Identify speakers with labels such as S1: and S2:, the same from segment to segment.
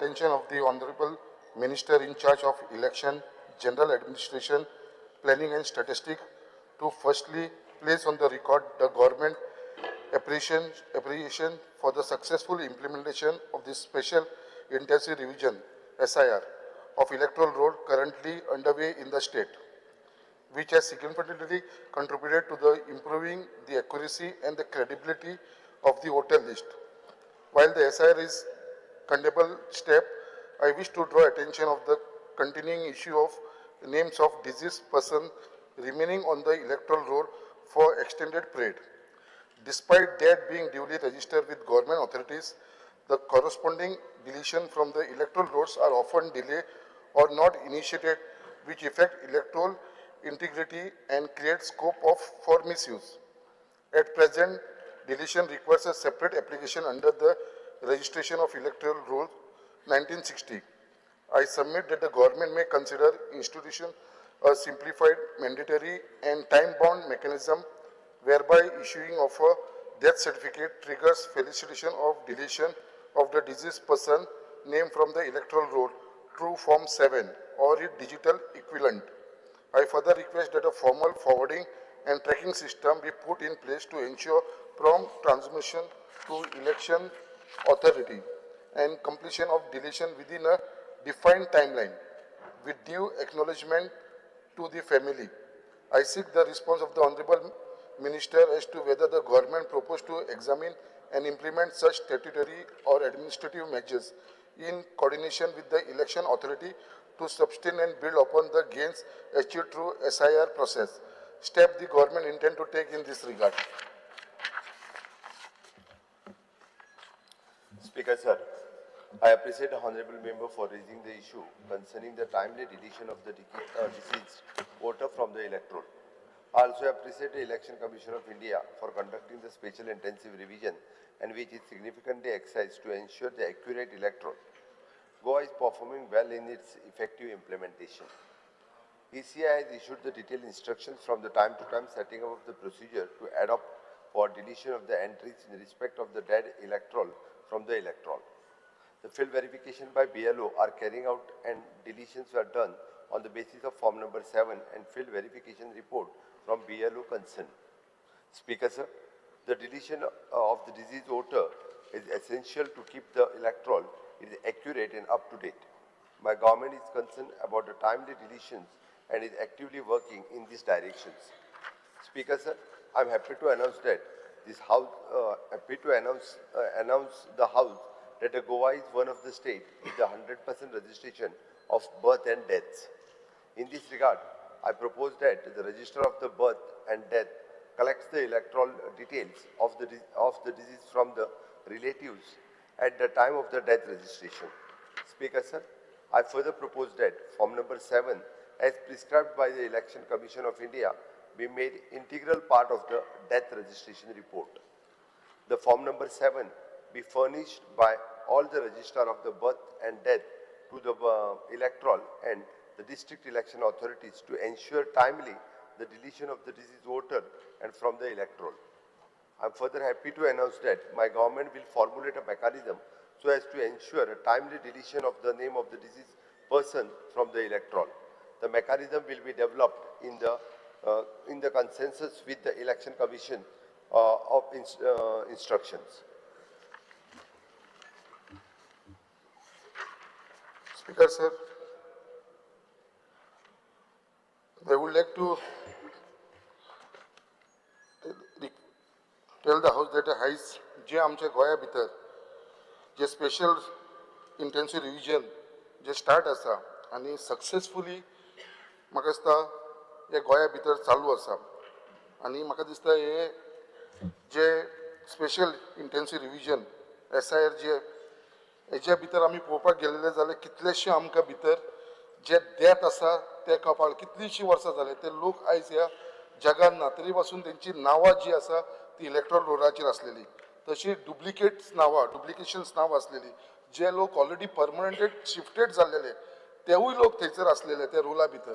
S1: attention of the Honorable Minister in charge of Election, General Administration, Planning and Statistics to firstly place on the record the government appreciation for the successful implementation of this special intensive revision SIR of electoral roll currently underway in the state, which has significantly contributed to the improving the accuracy and the credibility of the voter list. While the SIR is commendable step, I wish to draw attention of the continuing issue of names of deceased person remaining on the electoral roll for extended period. Despite that being duly registered with government authorities, the corresponding deletion from the electoral rolls are often delayed or not initiated, which affect electoral integrity and create scope for misuse. At present, deletion requires a separate application under the Registration of Electoral Rolls 1960. I submit that the government may consider institution a simplified, mandatory and time-bound mechanism whereby issuing of a death certificate triggers felicitation of deletion of the deceased person name from the electoral roll through Form 7 or its digital equivalent. I further request that a formal forwarding and tracking system be put in place to ensure prompt transmission to election authority and completion of deletion within a defined timeline with due acknowledgement to the family. I seek the response of the Honorable Minister as to whether the government proposes to examine and implement such statutory or administrative measures in coordination with the election authority to sustain and build upon the gains achieved through SIR process. Step the government intend to take in this regard.
S2: Speaker, sir, I appreciate the honourable member for raising the issue concerning the timely deletion of the deceased voter from the electoral. I also appreciate the Election Commission of India for conducting the special intensive revision and which is significantly exercised to ensure the accurate electoral. Goa is performing well in its effective implementation. ECI has issued the detailed instructions from the time to time setting up of the procedure to adopt for deletion of the entries in respect of the dead electoral from the electoral. The field verification by BLO are carrying out and deletions were done on the basis of form number 7 and field verification report from BLO concerned. Speaker, sir, the deletion of the deceased voter is essential to keep the electoral accurate and up to date. My government is concerned about the timely deletions and is actively working in these directions. Speaker, sir, I am happy to announce that this House, announce the House that Goa is one of the states with the 100% registration of birth and deaths. In this regard, I propose that the register of the birth and death collects the electoral details of the disease from the relatives at the time of the death registration. Speaker, sir, I further propose that form number 7, as prescribed by the Election Commission of India, be made integral part of the death registration report. The form number 7 be furnished by all the registrar of the birth and death to the electoral and the district election authorities to ensure timely the deletion of the deceased voter and from the electoral. I am further happy to announce that my government will formulate a mechanism so as to ensure a timely deletion of the name of the deceased person from the electoral. The mechanism will be developed in the consensus with the Election Commission of instructions.
S1: Speaker, sir, I would like to tell the House that जे आमच्या गोंया भितर जे special intensive revision जे start आसा आनी successfully म्हाका दिसता हे गोंया भितर चालू आसा आनी म्हाका दिसता हे जे स्पेशल इंटेन्सिव रिविजन SIR जे हेच्या भितर आमी पळोवपाक गेलेले जाल्यार कितलेशे आमकां भितर जे डेथ आसा ते कळपाक कितलीशीं वर्सां जाले ते लोक आयज ह्या जगान ना तरी पासून तेंची नांवां जी आसा ती इलेक्ट्रॉल रोलाचेर आसलेली तशी डुप्लिकेट्स नांवां डुप्लिकेशन्स नांवां आसलेली जे लोक ऑलरेडी परमनंटेड शिफ्टेड जाल्लेले तेवूय लोक थंयसर आसलेले ते रोला भितर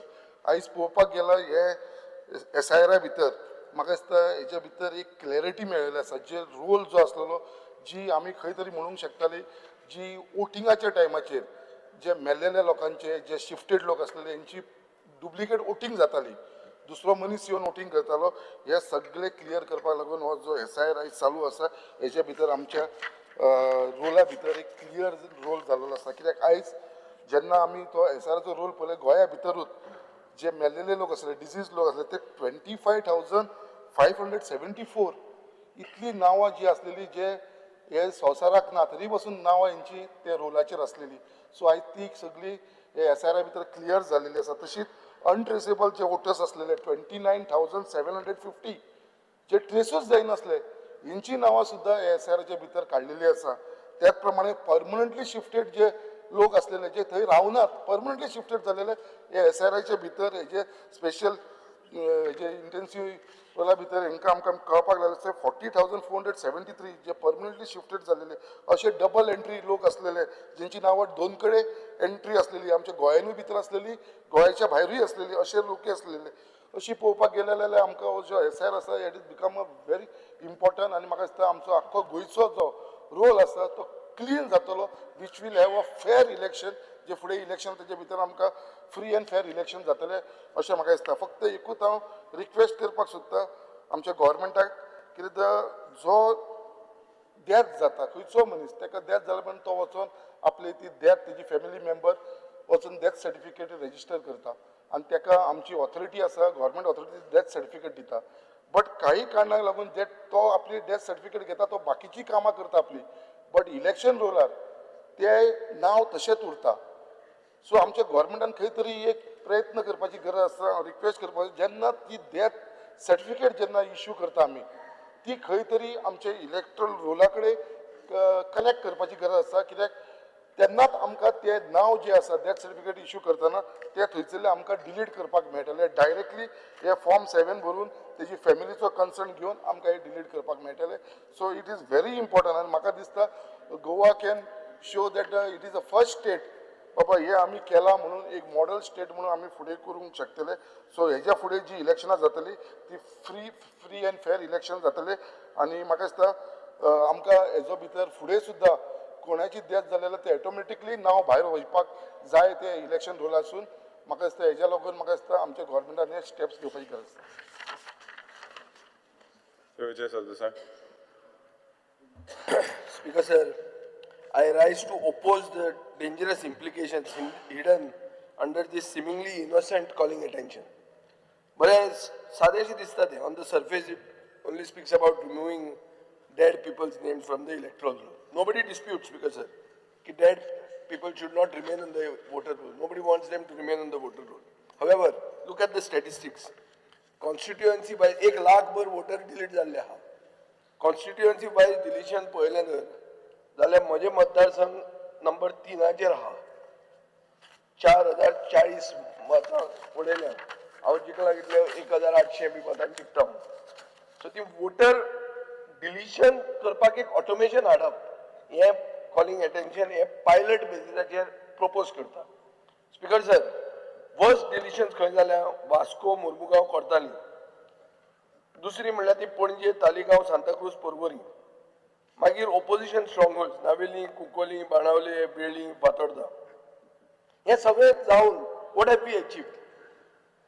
S1: आयज पळोवपाक गेल्यार हे SIR भितर म्हाका दिसता हेच्या भितर एक क्लॅरिटी मेळिल्ली आसा जे रोल जो आसलेलो जी आमी खंय तरी म्हणूंक शकताली जी वोटिंगाच्या टायमाचेर जे मेल्लेल्या लोकांचे जे शिफ्टेड लोक असलेले यांची डुप्लिकेट वोटिंग जाताली, दुसरो मनीस येवन वोटिंग करतालो, हे सगळे क्लियर करपाक लागून हो जो SIR आयज चालू आसा हेच्या भितर आमच्या रोला भितर एक क्लियर रोल जाल्लो आसा. कित्याक आयज जेन्ना आमी तो SIRचो रोल पळय गोंया भितरूच जे मेल्लेले लोक असले डिजीज लोक असले ते 25,574 इतली नांवां जी असलेली जे हे संवसाराक ना तरी पासून नांवां यांची ते रोलाचेर असलेली. सो आयज ती सगळी हे SIR भितर क्लियर जाल्लेली आसा. तशीच अनट्रेसेबल जे वोटर्स असलेले 29,750 जे ट्रेसूच जायनासले यांची नांवां सुद्धा हे SIRच्या भितर काडलेली आसा. त्याच प्रमाणे परमनंटली शिफ्टेड जे लोक असलेले जे थंय रावनात परमनंटली शिफ्टेड झालेले हे SIRच्या भितर हेजे स्पेशल जे इंटेन्सिव्ह रोला भितर हांकां आमकां कळपाक लागले 40,473 जे परमनंटली शिफ्टेड झालेले असे डबल एंट्री लोक असलेले ज्यांची नांवां दोन कडेन एंट्री असलेली आमच्या गोंयानूय भितर असलेली गोंयाच्या भायरूय असलेली असे लोक असलेले अशी पळोवपाक गेले जाल्यार आमकां हो जो SIR आसा it is become a very important आनी म्हाका दिसता आमचो आख्खो गोंयचो जो रोल आसा तो क्लीन जातलो which will have a fair election जे फुडें इलेक्शन तेजे भितर आमकां फ्री एंड फेअर इलेक्शन जातलें अशें म्हाका दिसता. फक्त एकूच हांव रिक्वेस्ट करपाक सोदतां आमच्या गव्हर्मेंटाक कित्याक जो डेथ जाता खंयचो मनीस ताका डेथ जाल्या पण तो वचून आपली ती डेथ तेजी फॅमिली मेंबर वचून डेथ सर्टिफिकेट रेजिस्टर करता आनी ताका आमची ऑथॉरिटी आसा गव्हर्मेंट ऑथॉरिटी डेथ सर्टिफिकेट दिता. बट काही कारणाक लागून जे तो आपली डेथ सर्टिफिकेट घेता तो बाकीची कामां करता आपली बट इलेक्शन रोलार ते नांव तशेंच उरता. सो आमच्या गव्हर्मेंटान खंय तरी एक प्रयत्न करपाची गरज आसा रिक्वेस्ट करपाची जेन्ना ती डेथ सर्टिफिकेट जेन्ना इश्यू करता आमी ती खंय तरी आमचे इलेक्ट्रल रोला कडेन कनेक्ट करपाची गरज आसा कित्याक तेन्नाच आमकां ते नांव जे आसा डेथ सर्टिफिकेट इश्यू करतना ते थंयसरले आमकां डिलीट करपाक मेळटले डायरेक्टली हे फॉर्म 7 भरून तेजी फॅमिलीचो कन्सर्न घेवन आमकां हे डिलीट करपाक मेळटले. So it is very important आनी म्हाका दिसता Goa can show that it is a first state बाबा हे आमी केला म्हणून एक मॉडल स्टेट म्हणून आमी फुडें करूंक शकतले. सो हेज्या फुडें जी इलेक्शनां जातली ती फ्री एंड फेअर इलेक्शन जातले आनी म्हाका दिसता आमकां हेजो भितर फुडें सुद्दां कोणाची डेथ जाल्यार ते ऑटोमॅटिकली नांव भायर वचपाक जाय ते इलेक्शन रोलासून म्हाका दिसता हेज्या लागून म्हाका दिसता आमच्या गव्हर्मेंटान हे स्टेप्स घेवपाची गरज आसा.
S3: Speaker sir, I rise to oppose the dangerous implications hidden under this seemingly innocent calling attention. But सादेशी दिसता ते on the surface it only speaks about removing dead people's names from the electoral roll. Nobody disputes, Speaker sir, that dead people should not remain on the voter roll. Nobody wants them to remain on the voter roll. However, look at the statistics. Constituency by 1 lakh भर voter delete जाल्ले आहा. Constituency by deletion पळयलें जाल्यार म्हजे मतदारसंघ number 3 आहा. 4040 मतां उडयल्या. हांव जिखला कितले 1800 बी मतां जिखता. सो ती वोटर डिलिशन करपाक एक ऑटोमेशन हाडप हे कॉलिंग अटेंशन हे पायलट बेसिसाचेर प्रपोज करता. स्पीकर सर, वर्स्ट डिलिशन खंय जाल्या वास्को मुर्मुगांव कोर्ताली. दुसरी म्हणल्यार ती पणजे तालिगांव सांताक्रूज पर्वरी. मागीर opposition strongholds Navelim Cuncolim Benaulim बेळी फातोर्डा हे सगळे जावन what have we achieved?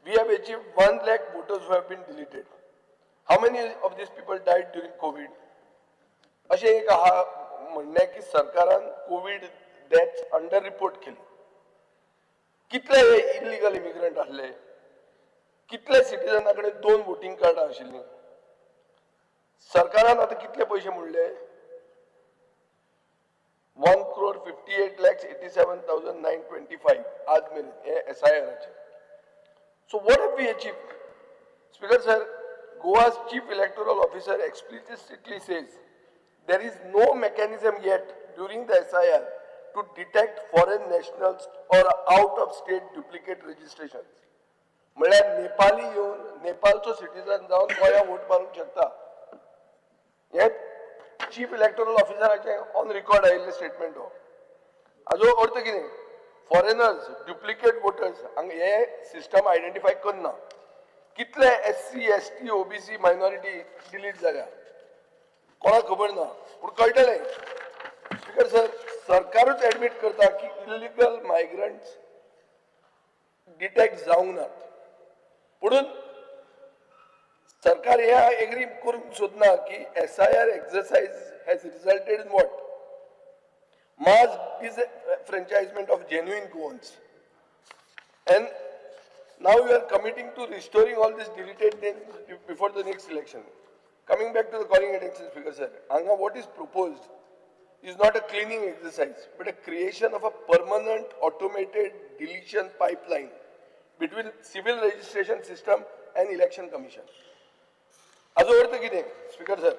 S3: We have achieved 1 lakh voters who have been deleted. How many of these people died during COVID? अशें एक आहा म्हणणें की सरकारान कोविड डेथ्स अंडर रिपोर्ट केली. कितले हे इलिगल इमिग्रंट आसले, कितले सिटीजना कडेन 2 वोटिंग कार्डां आशिल्लीं. सरकारान आतां कितले पयशे मोडले? 1,58,87,925 आज मेरेन हे SIRचे. So what have we achieved? Speaker sir, Goa's chief electoral officer explicitly says there is no mechanism yet during the SIR to detect foreign nationals or out of state duplicate registrations. म्हळ्यार नेपाली येवन नेपाळचो citizen जावन गोंया vote मारूंक शकता. हे chief electoral ऑफिसराचे on record आयिल्ले statement हो. हाजो अर्थ कितें? Foreigners duplicate voters हांगा हे सिस्टम आयडेंटिफाय करना. कितले SC, ST, OBC minority delete जाल्या कोणाक खबर ना पूण कळटलें. स्पीकर सर, सरकारच ऍडमिट करता की इलिगल मायग्रंट्स डिटेक्ट जावंक नात म्हणून सरकार हे एग्री करूंक सोदना की SIR exercise has resulted in what? Mass disenfranchisement of genuine goans. And now you are committing to restoring all these deleted names before the next election. Coming back to the calling attention speaker, sir, Anga, what is proposed is not a cleaning exercise, but a creation of a permanent automated deletion pipeline between civil registration system and election commission. हाचो अर्थ कितें speaker sir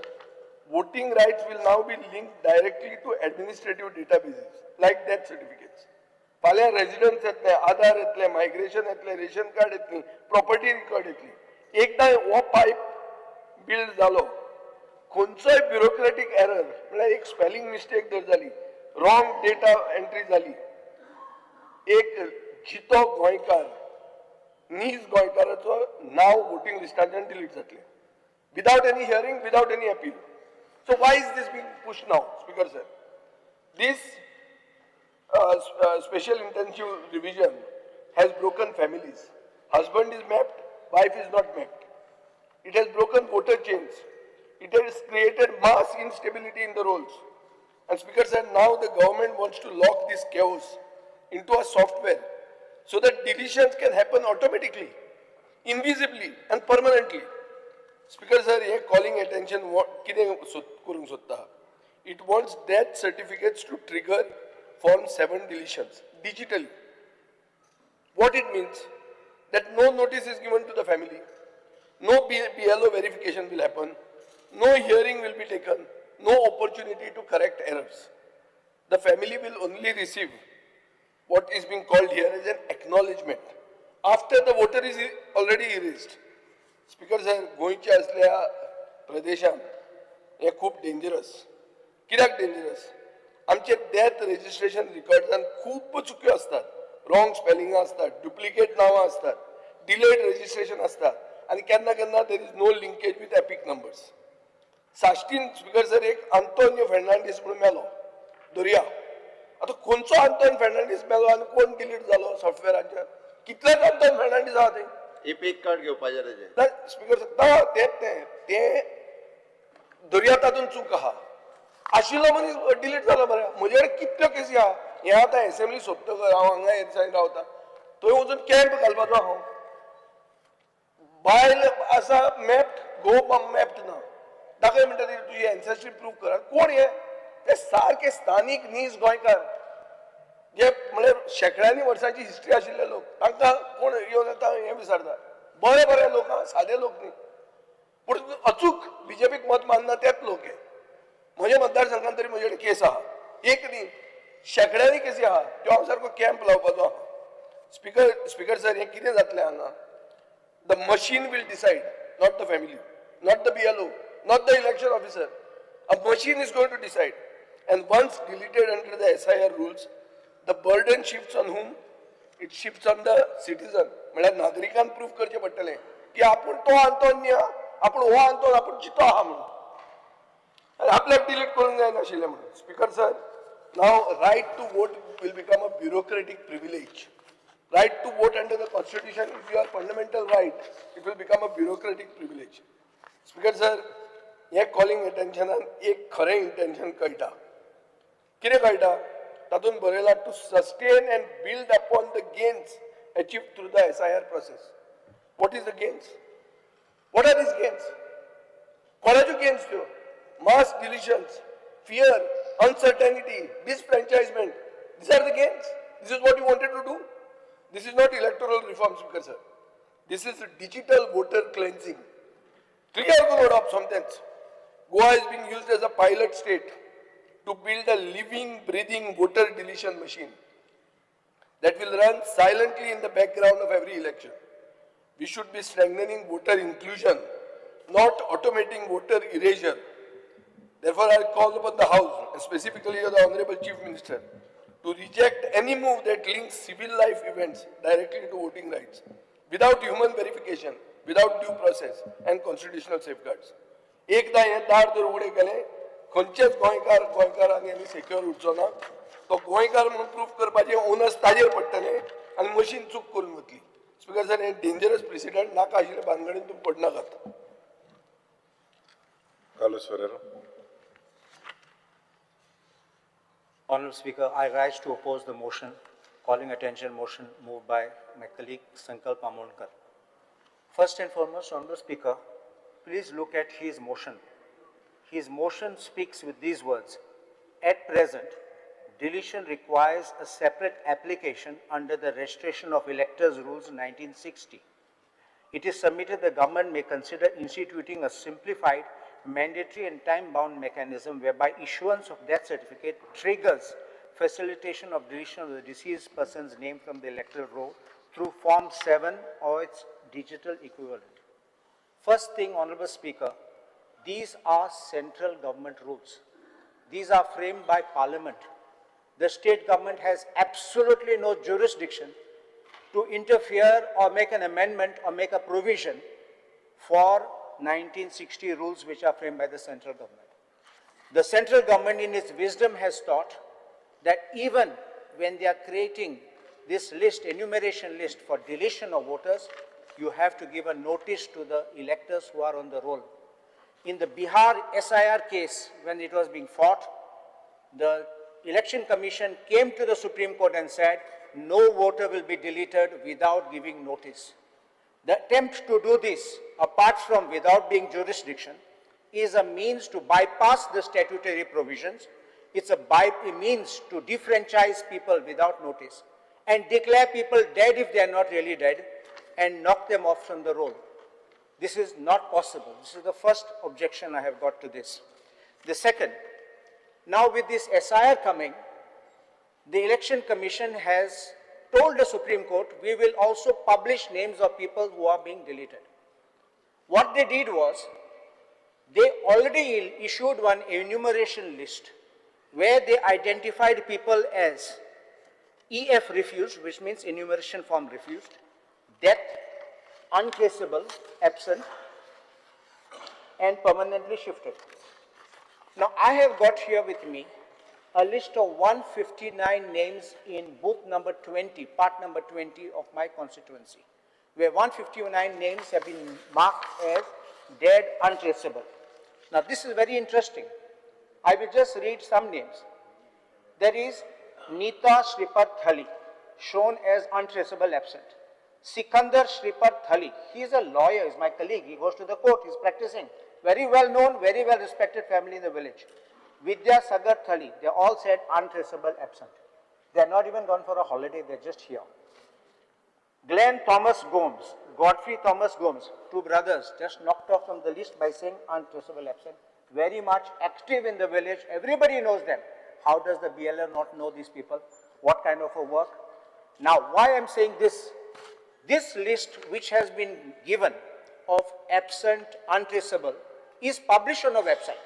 S3: voting rights will now be linked directly to administrative databases like death certificates. फाल्यां residence येतले आधार येतले migration येतले ration card येतली property record येतली एकदां हो पायप बिल्ड जालो खंयचोय ब्युरोक्रेटीक एरर म्हळ्यार एक स्पेलिंग मिस्टेक जर जाली रॉंग डेटा एंट्री जाली एक जितो गोंयकार नीज गोंयकाराचो नांव वोटिंग लिस्टांतल्यान डिलीट जातलें without any hearing, without any appeal. So why is this being pushed now, Speaker sir? This special intensive revision has broken families. Husband is mapped, wife is not mapped. It has broken voter chains. It has created mass instability in the rolls. And Speaker sir, now the government wants to lock this chaos into a software so that deletions can happen automatically, invisibly and permanently. Speaker sir, here calling attention it wants death certificates to trigger Form 7 deletions digitally. What it means that no notice is given to the family, no BLO verification will happen, no hearing will be taken, no opportunity to correct errors. The family will only receive what is being called here as an acknowledgement after the voter is already erased. Speaker sir गोंयच्या असल्या प्रदेशांत हे खूब dangerous कित्याक dangerous आमचे death registration रिकॉर्ड्सान खूब चुक्यो असतात wrong स्पेलिंगां असतात duplicate नांवां असतात डिलेड रजिस्ट्रेशन असतात आनी केन्ना केन्ना there is no linkage with EPIC numbers साश्टीन स्पीकर सर एक आंतोनियो फेर्नांडीस म्हणून मेलो दर्या आतां खंयचो आंतोन फेर्नांडीस मेलो आनी कोण डिलीट जालो सॉफ्टवेराचेर कितलेच आंतोन फेर्नांडीस आहा थंय
S2: एपिक कार्ड घेवपाचें तेजें
S3: स्पीकर ते दर्या तातूंत चूक आहा आशिल्लो मनीस डिलीट जालो मरे म्हजे कडेन कितल्यो केसी आहा हे आतां असेंब्ली सोंपतकर हांव हांगा हे दिसांनी रावता थंय वचून कॅम्प घालपाचो हांव बायल आसा मॅप्ड गो मॅप्ड ना ताका म्हणटा तुजी एन्सेस्ट्री प्रूव करा कोण हे ते सारके स्थानीक नीज गोंयकार जे म्हणजे शेकड्यांनी वर्सांची हिस्ट्री आशिल्ले लोक तांकां कोण येवन येता हें विचारता बरे बरे लोक आहा सादे लोक न्ही पूण अचूक बीजेपीक मत मानना तेच लोक हे म्हज्या मतदारसंघात तरी म्हजे कडेन केस आहा एक न्ही शेकड्यांनी केसी आहा त्यो हांव सारको कॅम्प लावपाचो आहा स्पीकर सर हें कितें जातलें हांगा the machine will decide not the family not the BLO not the election officer a machine is going to decide and once deleted under the SIR rules the burden shifts on whom? It shifts on the citizen. म्हणजे नागरिकांना proof करचे पडटले की आपण तो आंतोन न्ही आपण हो आंतोन आपण चितो आहा म्हणून आपल्याक डिलीट करूंक जायनाशिल्लें म्हणून स्पीकर सर नाव right to vote will become a bureaucratic privilege right to vote under the constitution is your fundamental right it will become a bureaucratic privilege speaker sir हे कॉलिंग अटेन्शनान एक खरें इंटेन्शन कळटा कितें कळटा तातूंत बरयला to sustain and build upon the gains achieve through the SIR process what is the gains what are these gains कोणाच्यो गेन्स त्यो mass deletions fear uncertainty disenfranchisement these are the gains this is what you wanted to do this is not electoral reform speaker sir this is digital voter cleansing clear code of something Goa is being used as a pilot state to build a living, breathing voter deletion machine that will run silently in the background of every election. We should be strengthening voter inclusion, not automating voter erasure. Therefore, I call upon the House, and specifically the Honorable Chief Minister, to reject any move that links civil life events directly to voting rights, without human verification, without due process and constitutional safeguards. एकदा हे दार जर उघडे केले खंयचेच गोंयकारांनी आनी secure उरचो ना तो गोंयकार म्हणून प्रूफ करपाचें ओनस ताजेर पडटलें आनी मशीन चूक करून वतली स्पीकर सर हें डेंजरस प्रेसिडेंट नाका आशिल्ले भानगडीन तुमी पडनाकात.
S1: Carlos Ferrero.
S4: Honourable Speaker, I rise to oppose the motion, calling attention motion moved by my colleague Sankalp Amonkar. First and foremost, Honourable Speaker, please look at his motion. His motion speaks with these words: at present, deletion requires a separate application under the Registration of Electors Rules 1960. It is submitted the government may consider instituting a simplified, mandatory and time-bound mechanism whereby issuance of death certificate triggers facilitation of deletion of the deceased person's name from the electoral roll through Form 7 or its digital equivalent. First thing, Honourable Speaker, these are central government rules. These are framed by Parliament. The state government has absolutely no jurisdiction to interfere or make an amendment or make a provision for 1960 rules which are framed by the central government. The central government in its wisdom has thought that even when they are creating this list, enumeration list for deletion of voters, you have to give a notice to the electors who are on the roll. In the Bihar SIR case, when it was being fought, the Election Commission came to the Supreme Court and said, no voter will be deleted without giving notice. The attempt to do this, apart from without being jurisdiction, is a means to bypass the statutory provisions. It's a means to defranchise people without notice and declare people dead if they are not really dead and knock them off from the roll. This is not possible. This is the first objection I have got to this. The second, now with this SIR coming, the Election Commission has told the Supreme Court, we will also publish names of people who are being deleted. What they did was, they already issued one enumeration list where they identified people as EF refused, which means enumeration form refused, death, untraceable, absent, and permanently shifted. Now, I have got here with me a list of 159 names in booth number 20, part number 20 of my constituency, where 159 names have been marked as dead, untraceable. Now, this is very interesting. I will just read some names. There is Neeta Sripat Thali, shown as untraceable, absent. Sikandar Sripat Thali, he is a lawyer, he is my colleague, he goes to the court, he is practicing. Very well known, very well respected family in the village. Vidya Sagar Thali, they all said untraceable, absent. They are not even gone for a holiday, they are just here. Glenn Thomas Gomes, Godfrey Thomas Gomes, two brothers, just knocked off from the list by saying untraceable, absent. Very much active in the village, everybody knows them. How does the BLR not know these people? What kind of a work? Now, why I am saying this? This list which has been given of absent, untraceable, is published on a website.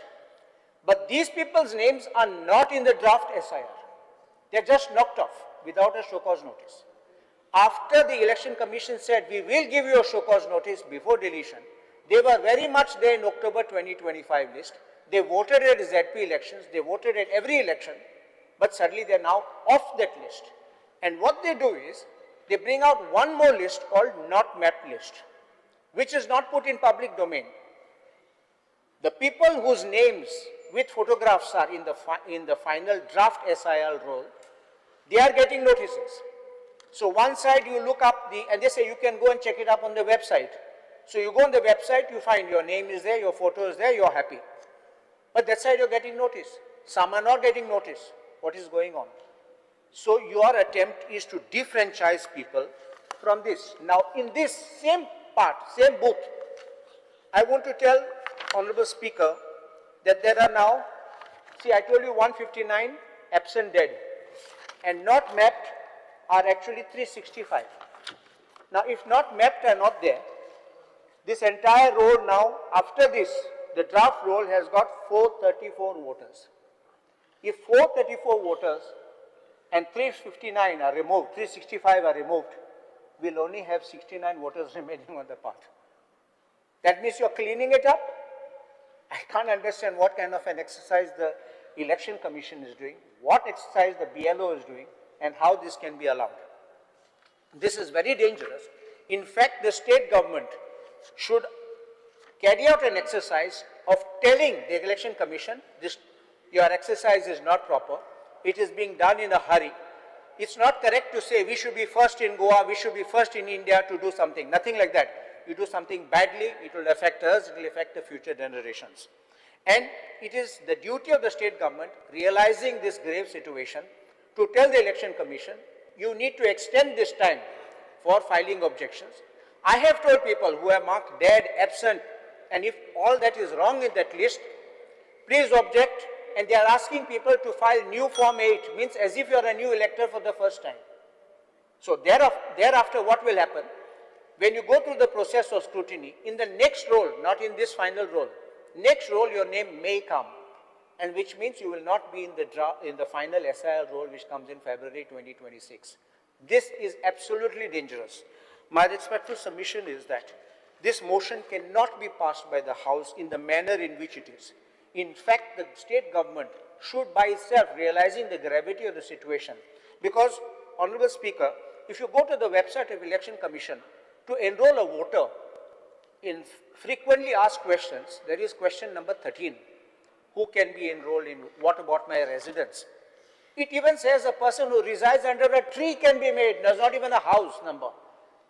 S4: But these people's names are not in the draft SIR. They are just knocked off without a show cause notice. After the Election Commission said, we will give you a show cause notice before deletion, they were very much there in October 2025 list. They voted at ZP elections, they voted at every election, but suddenly they are now off that list. And what they do is, they bring out one more list called not mapped list, which is not put in public domain. The people whose names with photographs are in the final draft SIR roll, they are getting notices. So one side you look up and they say you can go and check it up on the website. So you go on the website, you find your name is there, your photo is there, you're happy. But that side you're getting notice. Some are not getting notice. What is going on? So your attempt is to defranchise people from this. Now in this same part, same booth, I want to tell Honorable Speaker that there are now, see I told you 159 absent dead and not mapped are actually 365. Now if not mapped are not there, this entire roll now, after this, the draft roll has got 434 voters. If 434 voters and 359 are removed, 365 are removed, we'll only have 69 voters remaining on the path. That means you're cleaning it up I can't understand what kind of an exercise the Election Commission is doing, what exercise the BLO is doing, and how this can be allowed. This is very dangerous. In fact, the state government should carry out an exercise of telling the Election Commission, your exercise is not proper, it is being done in a hurry. It's not correct to say we should be first in Goa, we should be first in India to do something, nothing like that. You do something badly, it will affect us, it will affect the future generations. And it is the duty of the state government, realizing this grave situation, to tell the Election Commission, you need to extend this time for filing objections. I have told people who have marked dead, absent, and if all that is wrong in that list, please object, and they are asking people to file new Form 8, means as if you are a new elector for the first time. So thereafter what will happen? When you go through the process of scrutiny, in the next roll, not in this final roll, next roll your name may come, and which means you will not be in the final SIR roll which comes in February 2026. This is absolutely dangerous. My respectful submission is that this motion cannot be passed by the House in the manner in which it is. In fact, the state government should by itself, realizing the gravity of the situation, because, Honorable Speaker, if you go to the website of Election Commission to enroll a voter in frequently asked questions, there is question number 13. Who can be enrolled in, what about my residence? It even says a person who resides under a tree can be made, there's not even a house number.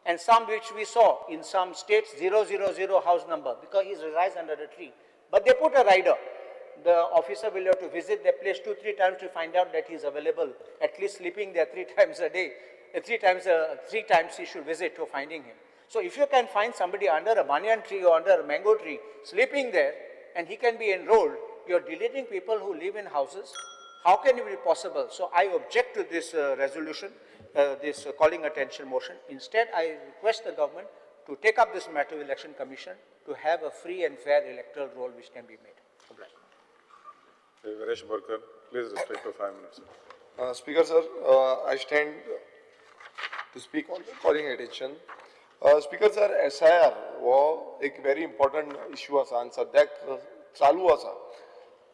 S4: And some which we saw in some states, 000 house number, because he resides under a tree. But they put a rider. The officer will have to visit their place 2-3 times to find out that he is available, at least sleeping there 3 times a day. 3 times he should visit for finding him. So if you can find somebody under a banyan tree or under a mango tree, sleeping there, and he can be enrolled, you're deleting people who live in houses. How can it be possible? So I object to this resolution, this calling attention motion. Instead, I request the government to take up this matter with Election Commission to have a free and fair electoral roll which can be made.
S5: Viresh Borkar, please restrict to 5 minutes.
S3: Speaker sir, I stand to speak on the calling attention. Speaker sir, SIR हो एक very important issue आसा आनी सद्याक चालू आसा.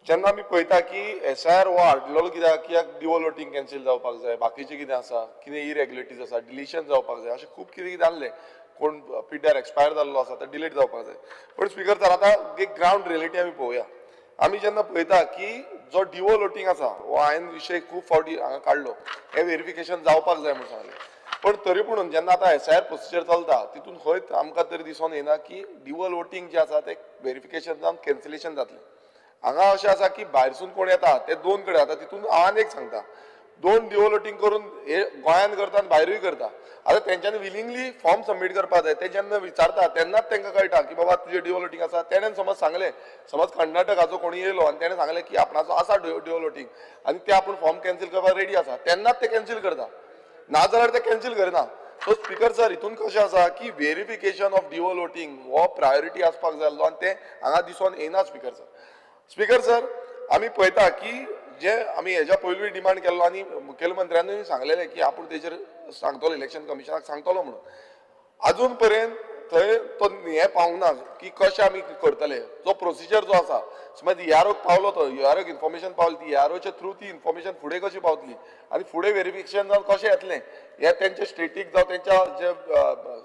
S3: जेन्ना आमी पळयता की SIR हो हाडलेलो कित्याक डिवोल वोटिंग कॅन्सील जावपाक जाय, बाकीचे कितें आसा, कितें इरेग्युलेटरीज आसा, डिलिशन जावपाक जाय, अशें खूब कितें जाल्लें. कोण पिड्ड्यार एक्सपायर जाल्लो आसा तो डिलीट जावपाक जाय. पण स्पीकर सर आतां एक ग्राउंड रियलिटी आमी पळोवया. आमी जेन्ना पळयता की जो डिवोल वोटिंग आसा हो हांवें विशय खूब फावटी हांगा काडलो, हें व्हेरिफिकेशन जावपाक जाय म्हणून सांगलें. पण तरी पूण जेन्ना आतां SIR प्रोसिजर चलता तितून खंयच आमकां तरी दिसून येना की डिवोल वोटिंग जें आसा तें व्हेरिफिकेशन जावन कॅन्सलेशन जातलें. हांगा अशें आसा की भायरसून कोण येता ते 2 कडेन आता तितून हांव एक सांगता, 2 डिवोल वोटिंग करून हे गोंयान करता आनी भायरूय करता. आतां तेंच्यांनी विलिंगली फॉर्म सबमीट करपाक जाय. ते जेन्ना विचारता तेन्नाच तांकां कळटा की बाबा तुजें डिवोल वोटिंग आसा. तेणेन समज सांगलें, समज कर्नाटकाचो कोणी येयलो आनी तेणें सांगलें की आपणाचो आसा डिवोल वोटिंग आनी ते आपूण फॉर्म कॅन्सील करपाक रेडी आसा, तेन्नाच ते कॅन्सील करता, नाजाल्यार ते कॅन्सील करना. सो स्पीकर सर, हितून कशें आसा की व्हेरिफिकेशन ऑफ डिवोल वोटिंग हो प्रायोरिटी आसपाक जाय आसलो आनी तें हांगा दिसून येना. स्पीकर सर, स्पीकर सर, आमी पळयता की जे आमी हेज्या पयलीं डिमांड केल्लो आनी मुखेलमंत्र्यानूय सांगलेलें की आपूण तेजेर सांगतलो, इलेक्शन कमिशनाक सांगतलो म्हणून. अजून पर्यंत थंय तो हें पावूंक ना की कशें आमी करतले. जो प्रोसिजर जो आसा, समज EROक पावलो तो, EROक इन्फॉर्मेशन पावली, ती EROच्या थ्रू ती इन्फॉर्मेशन फुडें कशी पावतली आनी फुडें व्हेरिफिकेशन जावन कशें येतलें हें तेंचे स्टेटीक जावं तेंच्या जे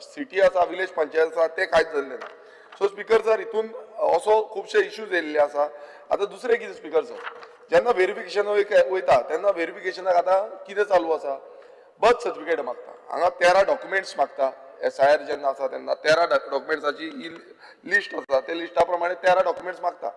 S3: सिटी आसा, विलेज पंचायत आसा, तें कांयच जाल्लें ना. सो स्पीकर सर, हितून असो खुबशे इश्यूज येयल्ले आसा. आतां दुसरें कितें स्पीकर सर, जेन्ना व्हेरिफिकेशन वयता तेन्ना व्हेरिफिकेशनाक आतां कितें चालू आसा, बर्थ सर्टिफिकेट मागता. हांगा 13 डॉक्युमेंट्स मागता. SIR जेन्ना आसा तेन्ना 13 डॉक्युमेंट्साची लिस्ट आसा, त्या लिस्टा प्रमाणे 13 डॉक्युमेंट्स मागता.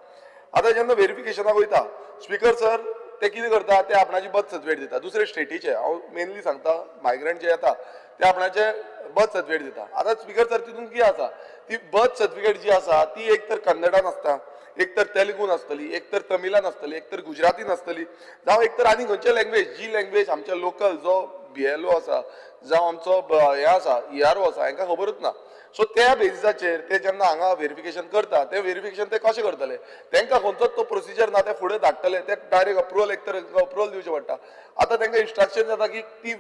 S3: आतां जेन्ना व्हेरिफिकेशनाक वयता स्पीकर सर, ते कितें करता, ते आपणाची बर्थ सर्टिफिकेट दिता. दुसरे स्टेटीचे, हांव मेनली सांगता, मायग्रंट जे येता ते आपणाचे बर्थ सर्टिफिकेट दिता. आतां स्पीकर सर, तितून कितें आसा, ती बर्थ सर्टिफिकेट जी आसा ती एक तर कन्नडान आसता, एक तर तेलुगून आसतली, एक तर तमिलान आसतली, एक तर गुजरातीन आसतली, जावं एक तर आनी खंयचे लँग्वेज, जी लँग्वेज आमच्या लोकल जो BLO आसा, जावं आमचो हें आसा ERO आसा, हांकां खबरूच ना. सो त्या बेसिसाचेर ते जेन्ना हांगा व्हेरिफिकेशन करता ते व्हेरिफिकेशन ते कशें करतले तांकां खंयचोच तो प्रोसिजर ना ते फुडें धाडटले ते डायरेक्ट अप्रुवल एक तर अप्रुवल दिवचें पडटा आतां तांकां इन्स्ट्रक्शन जाता की ती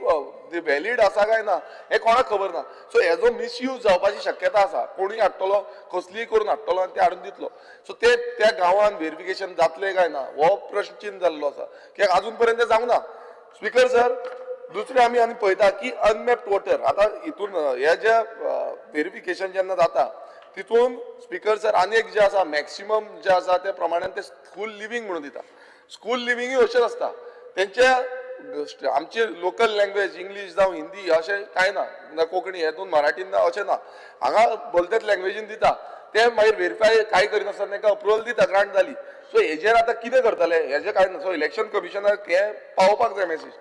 S3: व्हॅलीड आसा काय ना हें कोणाक खबर ना सो हेजो मिसयूज जावपाची शक्यता आसा कोणूय हाडटलो कसलीय करून हाडटलो आनी ते हाडून दितलो सो ते त्या गांवांत व्हेरिफिकेशन जातलें काय ना हो प्रश्न चिन्ह जाल्लो आसा कित्याक अजून पर्यंत तें जावंक ना स्पीकर सर दुसरें आमी पळयता की अनमॅप्ड वॉटर आतां हितून हे जे व्हेरिफिकेशन जेन्ना जाता तितून स्पीकर सर आनी एक जे आसा मॅक्सिमम जे आसा ते प्रमाणान ते स्कूल लिव्हिंग म्हणून दिता स्कूल लिव्हिंगूय अशेंच आसता तेंचे आमची लोकल लँग्वेज इंग्लीश जावं हिंदी अशें कांय ना कोंकणी हेतून मराठीन ना अशें ना हांगा बोलतेच लँग्वेजीन दिता ते मागीर व्हेरीफाय कांय करिनासतना तांकां अप्रुवल दिता ग्रांट जाली सो हेजेर आतां कितें करतले हेजें कांय ना सो इलेक्शन कमिशनाक हें पावोवपाक जाय मेसेज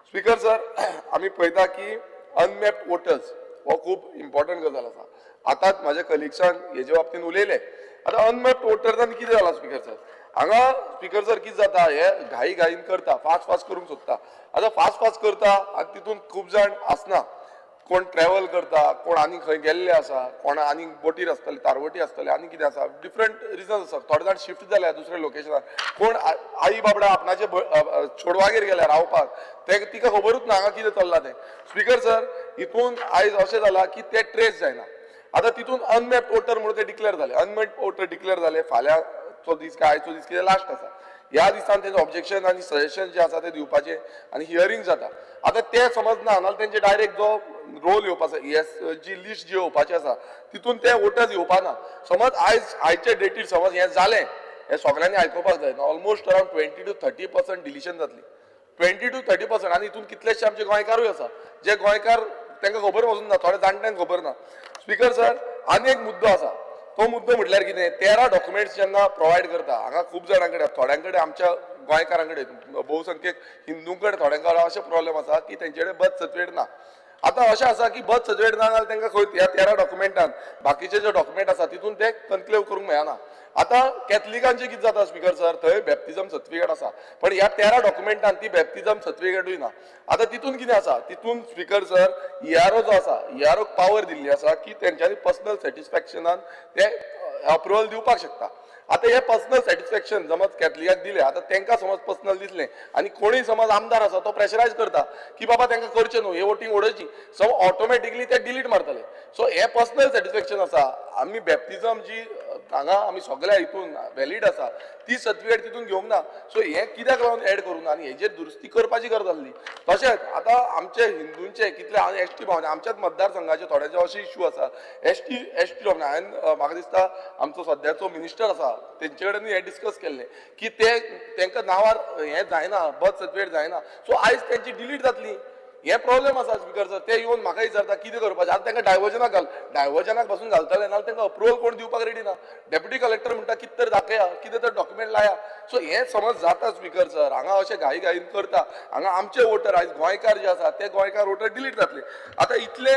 S3: स्पीकर सर आमी पळयता की अनमॅप्ड वोटर्स हो खूब इम्पॉर्टंट गजाल आसा आतांच म्हाज्या कलिग्सान हेजे बाबतींत उलयले आतां अनमॅप्ड वोटर्सांनी कितें जाला स्पीकर सर हांगा स्पीकर सर कितें जाता हे घाईन करता फास्ट करूंक सोदता आतां फास्ट करता आनी तितून खूब जाण आसना कोण ट्रॅव्हल करता कोण आनी खंय गेल्ले आसा कोण आनी बोटीर आसतले तारवटी आसतले आनी कितें आसा डिफरंट रिजन्स आसा थोडे जाण शिफ्ट जाल्या दुसऱ्या लोकेशनार कोण आई बाबडा आपणाचे चोडवागेर गेल्या रावपाक ते तिका खबरूच ना हांगा कितें चल्लां तें स्पीकर सर हितून आयज अशें जाला की ते ट्रेस जायना आतां तितून अनमॅप्ड वोटर म्हणून ते डिक्लेअर जाले अनमॅप्ड वोटर डिक्लेअर जाले फाल्यांचो दीस काय आयचो दीस कितें लास्ट आसा ह्या दिसान तेंचे ऑब्जेक्शन आनी सजेशन जे आसा ते दिवपाचे आनी हियरींग जाता आतां ते समज ना नाल्यार तेंचे डायरेक्ट जो रोल येवपाचो जी लिस्ट जी येवपाची आसा तितून ते वोटर्स येवपाना समज आयचे डेटीर समज हें जालें हें सगळ्यांनी आयकोपाक जाय ऑलमोस्ट अरावंड 20 to 30% डिलिशन जातली 20 to 30% आनी हितून कितलेशे आमचे गोंयकारूय आसा जे गोंयकार तांकां खबर वचून ना थोडे जाणट्यांक खबर ना स्पीकर सर आनी एक मुद्दो आसा तो मुद्दो म्हटल्यार कितें 13 डॉक्युमेंट्स जेन्ना प्रोवायड करता हांगा खूब जाणां कडेन थोड्यां कडेन आमच्या गोंयकारां कडेन भोवसंख्येक हिंदू कडेन थोड्यां कडेन अशे प्रॉब्लेम आसा की तेंचे कडेन बर्थ सर्टिफिकेट ना आतां अशें आसा की बर्थ सर्टिफिकेट ना जाल्यार तांकां खंय ह्या 13 डॉक्युमेंटान बाकीचे जे डॉक्युमेंट आसा तितून ते कन्क्लेव करूंक मेळना आतां कॅथलिकांचें कितें जाता स्पीकर सर थंय बॅप्तिजम सर्टिफिकेट आसा पण ह्या 13 डॉक्युमेंटान ती बॅप्तिजम सर्टिफिकेटूय ना आतां तितून कितें आसा तितून स्पीकर सर ERO जो आसा EROक पावर दिल्ली आसा की तेंच्यांनी पर्सनल सॅटिस्फॅक्शनान ते अप्रुवल दिवपाक शकता आतां हे पर्सनल सॅटिस्फॅक्शन समज कॅथलिकाक दिलें आतां तांकां समज पर्सनल दिसलें आनी कोणूय समज आमदार आसा तो प्रेशरायज करता की बाबा तांकां करचें न्हू हे वोटींग उडोवची सो ऑटोमॅटिकली ते डिलीट मारतले सो हे पर्सनल सॅटिस्फॅक्शन आसा आमी बॅप्तिजम जी हांगा आमी सगळ्या हितून व्हॅलीड आसा ती सर्टिफिकेट तितून घेवंक ना सो हे कित्याक लागून एड करूं ना आनी हेजेर दुरुस्ती करपाची गरज आसली तशेंच आतां आमचे हिंदूंचे कितले हांव एसटी भावना आमच्याच मतदारसंघाचे थोड्याचे अशे इश्यू आसा एसटी भावना हांवें म्हाका दिसता आमचो सद्याचो मिनिस्टर आसा तेंचे कडेन हे डिस्कस केल्लें की ते तांकां नांवार हें जायना बर्थ सर्टिफिकेट जायना सो आयज तेंची डिलीट जातली हे प्रॉब्लेम आसा स्पीकर सर ते येवन म्हाका विचारता कितें करपाचें आतां तांकां डायवर्जनाक पासून घालतले नाल्यार तांकां अप्रुवल कोण दिवपाक रेडी ना डेप्युटी कलेक्टर म्हणटा कितें तर दाखया कितें तर डॉक्युमेंट लाया सो हें समज जाता स्पीकर सर हांगा अशें घाईन करता हांगा आमचे वोटर आयज गोंयकार जे आसा ते गोंयकार वोटर डिलीट जातले आतां इतले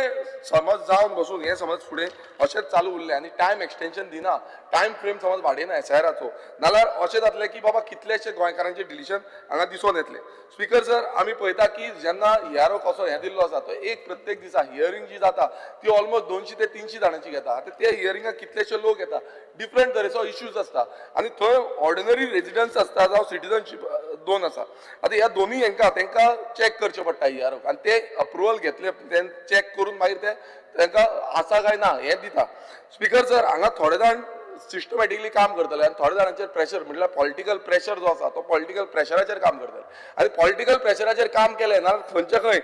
S3: समज जावन बसून हें समज फुडें अशेंच चालू उरलें आनी टायम एक्सटेंशन दिना टायम फ्रेम समज वाडयना एसआयआराचो नाल्यार अशें जातलें की बाबा कितलेशे गोंयकारांचे डिलिशन हांगा दिसून येतलें स्पीकर सर आमी पळयता की जेन्ना ERO कसो हें दिल्लो आसा तो एक प्रत्येक दिसा हियरींग जी जाता ती ऑलमोस्ट 200 ते 300 जाणांची घेता आतां ते हियरिंगाक कितलेशे लोक येता डिफरंट तरेचो इश्यूज आसता आनी थंय ऑर्डिनरी रेजिडंट्स आसता जावं सिटीजनशीप दोन आसा आतां ह्या दोनूय तांकां चॅक करचें पडटा EROक आनी ते अप्रुवल घेतले ते चॅक करून मागीर ते तांकां आसा काय ना हें दिता स्पीकर सर हांगा थोडे जाण सिस्टमॅटिकली काम करतले आनी थोड्या जाणांचेर प्रेशर म्हटल्यार पॉलिटिकल प्रेशर जो आसा तो पॉलिटिकल प्रेशराचेर काम करतले आनी पॉलिटिकल प्रेशराचेर काम केलें नाल्यार खंयचे खंय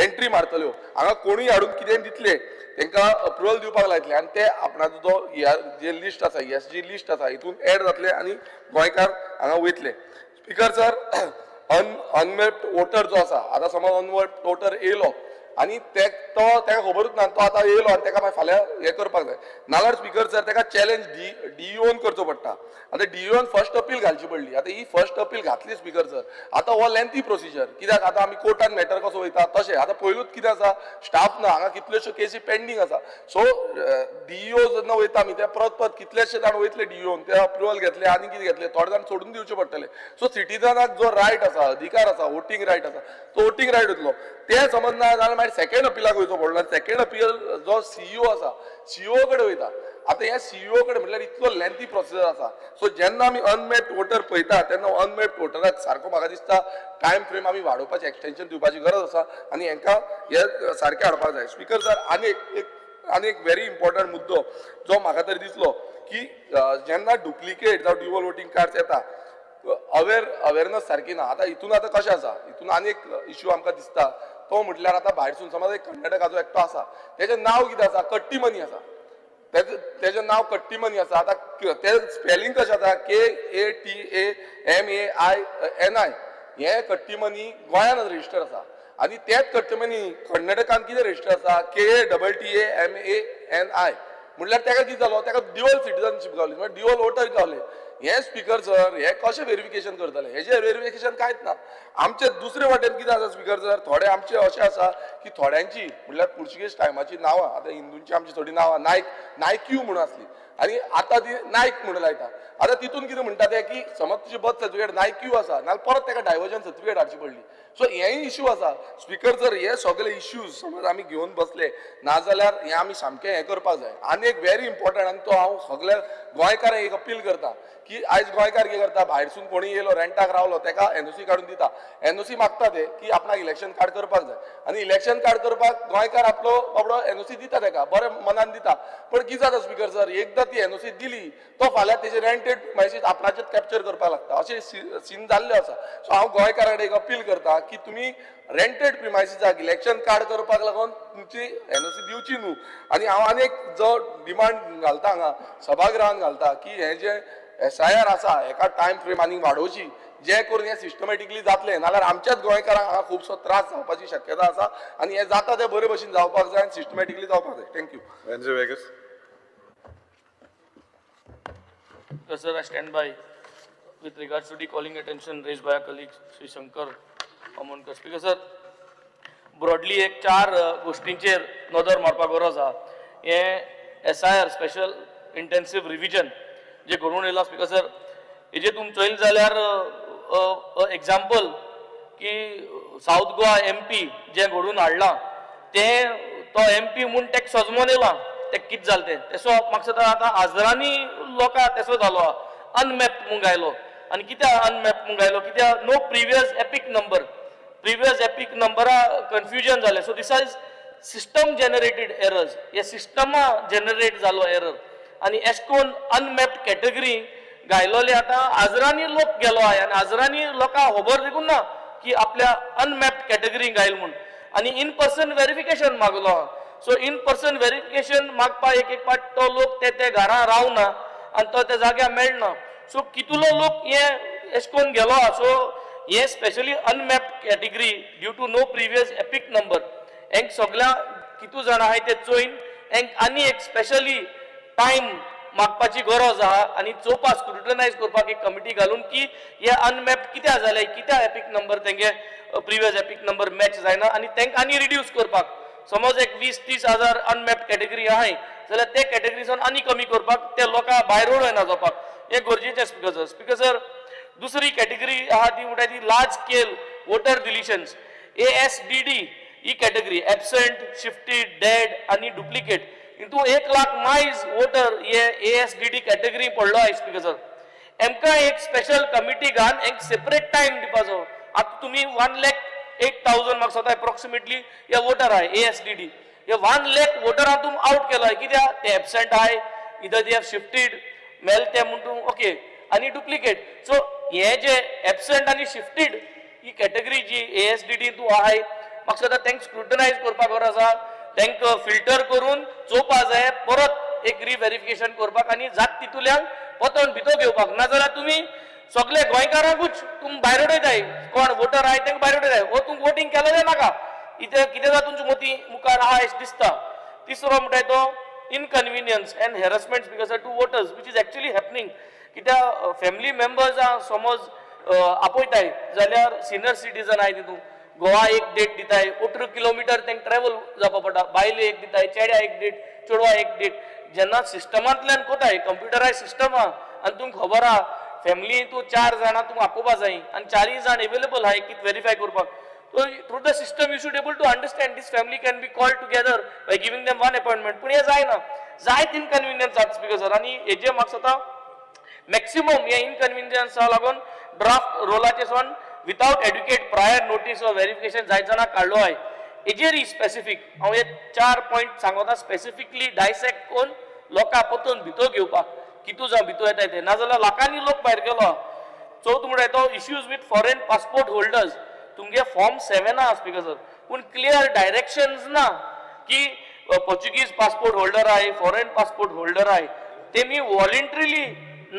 S3: एंट्री मारतल्यो हांगा कोणूय हाडून कितें दितले तांकां अप्रुवल दिवपाक लायतले आनी ते आपणाचो जो जे लिस्ट आसा ESG लिस्ट आसा हितून एड जातले आनी गोंयकार हांगा वयतले स्पीकर सर अनमॅप्ड वोटर जो आसा आतां समज अनमॅप्ड वोटर येयलो आनी तो ताका खबरूच ना तो आतां येयलो आनी ताका मागीर फाल्यां हें करपाक जाय नाल्यार स्पीकर सर ताका चॅलेंज DEOन करचो पडटा आतां DEOन फर्स्ट अपील घालची पडली आतां ही फर्स्ट अपील घातली स्पीकर सर आतां हो लेंथी प्रोसिजर कित्याक आतां आमी कोर्टान मॅटर कसो वयता तशें आतां पयलूच कितें आसा स्टाफ ना हांगा कितल्योश्यो केसी पेंडींग आसा सो DEO जेन्ना वयता आमी ते परत कितलेशे जाण वयतले DEOन ते अप्रुवल घेतले आनी कितें घेतले थोडे जाण सोडून दिवचे पडटले सो सिटीजनाक जो रायट आसा अधिकार आसा वोटींग रायट आसा तो वोटींग रायट वयतलो ते समज ना जाल्यार मागीर सेकंड अपीलाक वयचो पडलो सेकंड अपील जो सीईओ आसा सीईओ कडेन वयता आता ह्या सीईओ कडेन म्हटल्यार इतलो लेंथी प्रोसिजर आसा सो जेन्ना आमी अनमॅप्ड वोटर पळयता तेन्ना अनमॅप्ड वोटराक सारको म्हाका दिसता टायम फ्रेम आमी वाडोवपाचें एक्सटेंशन दिवपाची गरज आसा आनी हांकां हे सारकें हाडपाक जाय स्पीकर सर आनी एक व्हेरी इम्पॉर्टंट मुद्दो जो म्हाका तरी दिसलो की जेन्ना डुप्लिकेट जावं ड्युअल वोटींग कार्ड्स येता अवेरनस सारकी ना आता हितून आता कशें आसा हितून आनी एक इश्यू आमकां दिसता तो म्हटल्यार आतां भायरसून समज एक कर्नाटकाचो एकटो आसा तेजें नांव कितें आसा कट्टीमनी आसा तेजें नांव कट्टीमनी आसा आतां तें स्पेलिंग कशें आसा KATAMAINI हें कट्टीमनी गोंयांत रजिस्टर आसा आनी तेच कट्टीमनी कर्नाटकान कितें रजिस्टर आसा KATAMANI म्हटल्यार तेका कितें जालो तेका ड्युअल सिटीजनशीप गावली म्हणजे ड्युअल वोटर गावले हे स्पीकर सर हे कशें व्हेरिफिकेशन करतले हेजें व्हेरिफिकेशन कांयच ना आमचे दुसरे वाटेन कितें आसा स्पीकर सर थोडे आमचे अशें आसा की थोड्यांची म्हटल्यार पुर्तुगेज टायमाची नांवां आतां हिंदूंची आमची थोडी नांवां नायक्यू म्हणून आसली आनी आतां ती नायक म्हणून लायता आतां तितून कितें म्हणटा ते की समज तुजी बर्थ सर्टिफिकेट नायक्यू आसा नाल्यार परत ताका डायवर्जन सर्टिफिकेट हाडची पडली सो हेय इश्यू आसा स्पीकर जर हे सगळे इश्यूज समज आमी घेवन बसले नाजाल्यार हे आमी सामकें हें करपाक जाय आनी एक व्हेरी इम्पॉर्टंट आनी तो हांव सगळ्या गोंयकारांक एक अपील करता की आयज गोंयकार कितें करता भायरसून कोणी येयलो रेंटाक रावलो तेका एनओसी काडून दिता एनओसी मागता ते की आपणाक इलेक्शन कार्ड करपाक जाय आनी इलेक्शन कार्ड करपाक गोंयकार आपलो बाबडो एनओसी दिता तेका बरें मनान दिता पण कितें जाता स्पीकर सर एकदां ती एनओसी दिली तो फाल्यां तेजे रेंटेड मॅसेज आपणाचेच कॅप्चर करपाक लागता अशें सीन जाल्ले आसा सो हांव गोंयकारांक एक अपील करता की तुमी रेंटेड प्रिमायसिसाक इलेक्शन कार्ड करपाक लागून तुमची एनओसी दिवची न्हू आनी हांव आनी एक जो डिमांड घालता हांगा सभागृहान घालता की हे जे SIR आसा हेका टायम फ्रेम आनी वाडोवची जे करून हे सिस्टमॅटिकली जातले नाल्यार आमच्याच गोंयकारांक हांगा खुबसो त्रास जावपाची शक्यता आसा आनी हे जाता ते बरे भशेन जावपाक जाय आनी सिस्टमॅटिकली जावपाक जाय thank you
S5: Benji Vegas.
S6: Sir, I stand by with regards to the calling attention raised by our colleague Sri Shankar Amonkar. Speaker sir, broadly एक चार गोष्टींचेर नदर मारपाक गरज आहा हे SIR स्पेशल इंटेन्सिव्ह रिव्हिजन जे घडून येयला स्पीकर सर हेजे तुमी चोयले जाल्यार एग्जाम्पल की साऊथ गोवा MP जे घडून हाडलां ते तो MP म्हूण तेका सजमोन येयला तेका कितें जालें तें तेसो म्हाका दिसता आतां हाजरांनी लोकां तेसो जालो अनमॅप्ड म्हूण गायलो आनी कित्याक अनमॅप्ड म्हूण गायलो कित्याक नो प्रिवियस एपिक नंबरा कन्फ्युजन जालें so this is system generated errors हे सिस्टमा जनरेट जालो एरर आनी एश कोन अनमॅप्ड कॅटेगरी गायलोले आतां हाजरांनी लोक गेलो आय आनी हाजरांनी लोकां खबर देखून ना की आपल्या अनमॅप्ड कॅटेगरी गायल म्हूण आनी इन पर्सन व्हेरिफिकेशन मागलो सो इन पर्सन व्हेरिफिकेशन मागपा एक पाट तो लोक ते घरा रावना आनी तो त्या जाग्यार मेळना सो कितलो लोक हे एश कोन गेलो सो हे specially unmapped category due to no previous EPIC number हेंक सगळ्या कितू जाणां आहाय ते चोयन हेंक आनी एक स्पेशली टायम मागपाची गरज आहा आनी चोवपा स्क्रुटनायज करपाक एक कमिटी घालून की हे अनमॅप्ड कित्याक जाले कित्याक एपिक नंबर तेंगे प्रिवियस एपिक नंबर मॅच जायना आनी तेंकां आनी रिड्यूस करपाक समज एक 20-30 हजार अनमॅप्ड कॅटेगरी आहाय जाल्यार ते कॅटेगरीसून आनी कमी करपाक ते लोकां भायर उडयना जावपाक हे गरजेचें स्पीकर सर दुसरी कॅटेगरी आहा ती म्हणटा ती large scale voter deletions ASDD ही कॅटेगरी एबसेंट शिफ्टेड डेड आनी डुप्लिकेट इंतू 1 लाख मायज वोटर हे ASDD कॅटेगरी पडलो आय स्पीकर सर एमकां एक स्पेशल कमिटी घालून एक सेपरेट टायम दिवपाचो आतां तुमी 1,08,000 म्हाका सदां एप्रॉक्सिमेटली हे वोटर आहाय ASDD हे 1 लाख वोटरां तुम आउट केलाय कित्याक ते एबसेंट आहाय इधर दे हॅव शिफ्टेड मेल ते म्हणून ओके आनी डुप्लिकेट सो हे जे एबसेंट आनी शिफ्टेड ही कॅटेगरी जी ASDD तूं आहाय म्हाका सदां तेंक स्क्रुटनायज करपाक गरज आसा तेंक फिल्टर करून चोवपा जाय परत एक रिव्हेरिफिकेशन करपाक आनी जात तितूंतल्यान पोतोन भितर घेवपाक नाजाल्यार तुमी सगळे गोंयकारांकूच तुम भायर उडयताय कोण वोटर आहाय तेंका भायर उडयताय वो तुमकां वोटींग केलेलें नाका इथे कितें जाता तुमची मोती मुखार आहा अशें दिसता तिसरो म्हणटाय तो inconvenience and harassment because to voters which is actually happening कित्याक फॅमिली मेंबर्स समज आपयताय जाल्यार सिनियर सिटीजन आहाय तितून गोवा एक डेट दिताय 18 किलोमिटर तेंक ट्रॅव्हल जावपा पडटा बायले एक दिताय चेड्या एक डेट चेडवा एक डेट जेन्ना सिस्टमांतल्यान कोताय कंप्युटरायज सिस्टम आहा आनी तुमकां खबर आहा फॅमिली तूं 4 जाणां तुमकां आपोवपा जाय आनी 4 जाण एवेलेबल आहाय कितें व्हेरीफाय करपाक So through the system, you should able to understand this family can be called together by giving them one appointment. पण हे जायना, जायत inconvenience जाता speaker sir. आणि हेजे मार्क्स आता maximum या inconvenience लागून draft रोलाचे Son without adequate prior notice or verification जायजना काढलो आहे. हेजेर स्पेसिफिक हांव हे 4 पॉइंट सांगता स्पेसिफिकली डायसेक्ट कोण लोकां पतून भितो घेवपाक कितू जावं भितो येता ते नाजाल्यार लाखांनी लोक भायर गेलो. चौथ म्हणटा येतो issues with foreign passport holders तुमगे फॉर्म 7 आहा स्पीकर सर पूण क्लियर डायरेक्शन्स ना की पोर्चुगीज पासपोर्ट होल्डर आहे फॉरेन पासपोर्ट होल्डर आहे तेमी वॉलंटरीली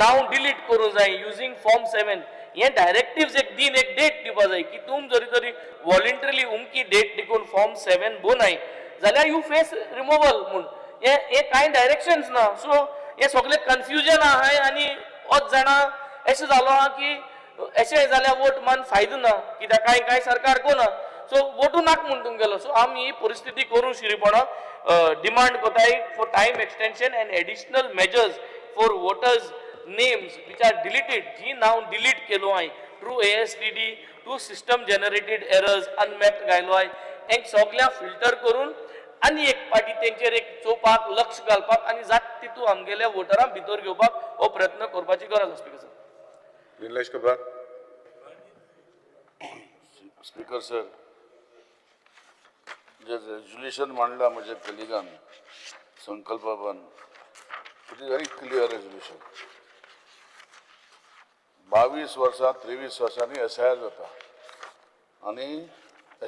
S6: नाव डिलीट करूं जाय युजींग फॉर्म 7 हे डायरेक्टिव्स एक दिन एक डेट दिवपा जाय की तुम जरी तरी वॉलंटरीली उमकी डेट दिकून फॉर्म 7 बोनाय जाल्यार यू फेस रिमूवल म्हूण हे कांय डायरेक्शन्स ना सो हे सगळे कन्फ्युजन आहाय आनी होच जाणा अशें जालो आहा की अशें जाल्यार वोट मान फायदो ना कित्याक कांय सरकार कोना सो वोटू नाक म्हूण तुमगेलो सो आमी ही परिस्थिती करूं शिरीपणा डिमांड कोताय for time extension and additional measures for voters names which are deleted जी नाव डिलीट केलो हांय through ASTD to system generated errors unmapped गायलो हांय हें सगळ्या फिल्टर करून आनी एक पाटी तेंचेर एक चोवपाक लक्ष घालपाक आनी जात तितू आमगेल्या वोटरांक भितर घेवपाक हो प्रयत्न करपाची गरज आसा सर.
S5: Nilesh Kabra.
S7: स्पीकर सर जे रेजोल्यूशन मांडला म्हज्या कलिगान संकल्पान it is very clear resolution 22 वर्सां 23 वर्सांनी SIR जाता आनी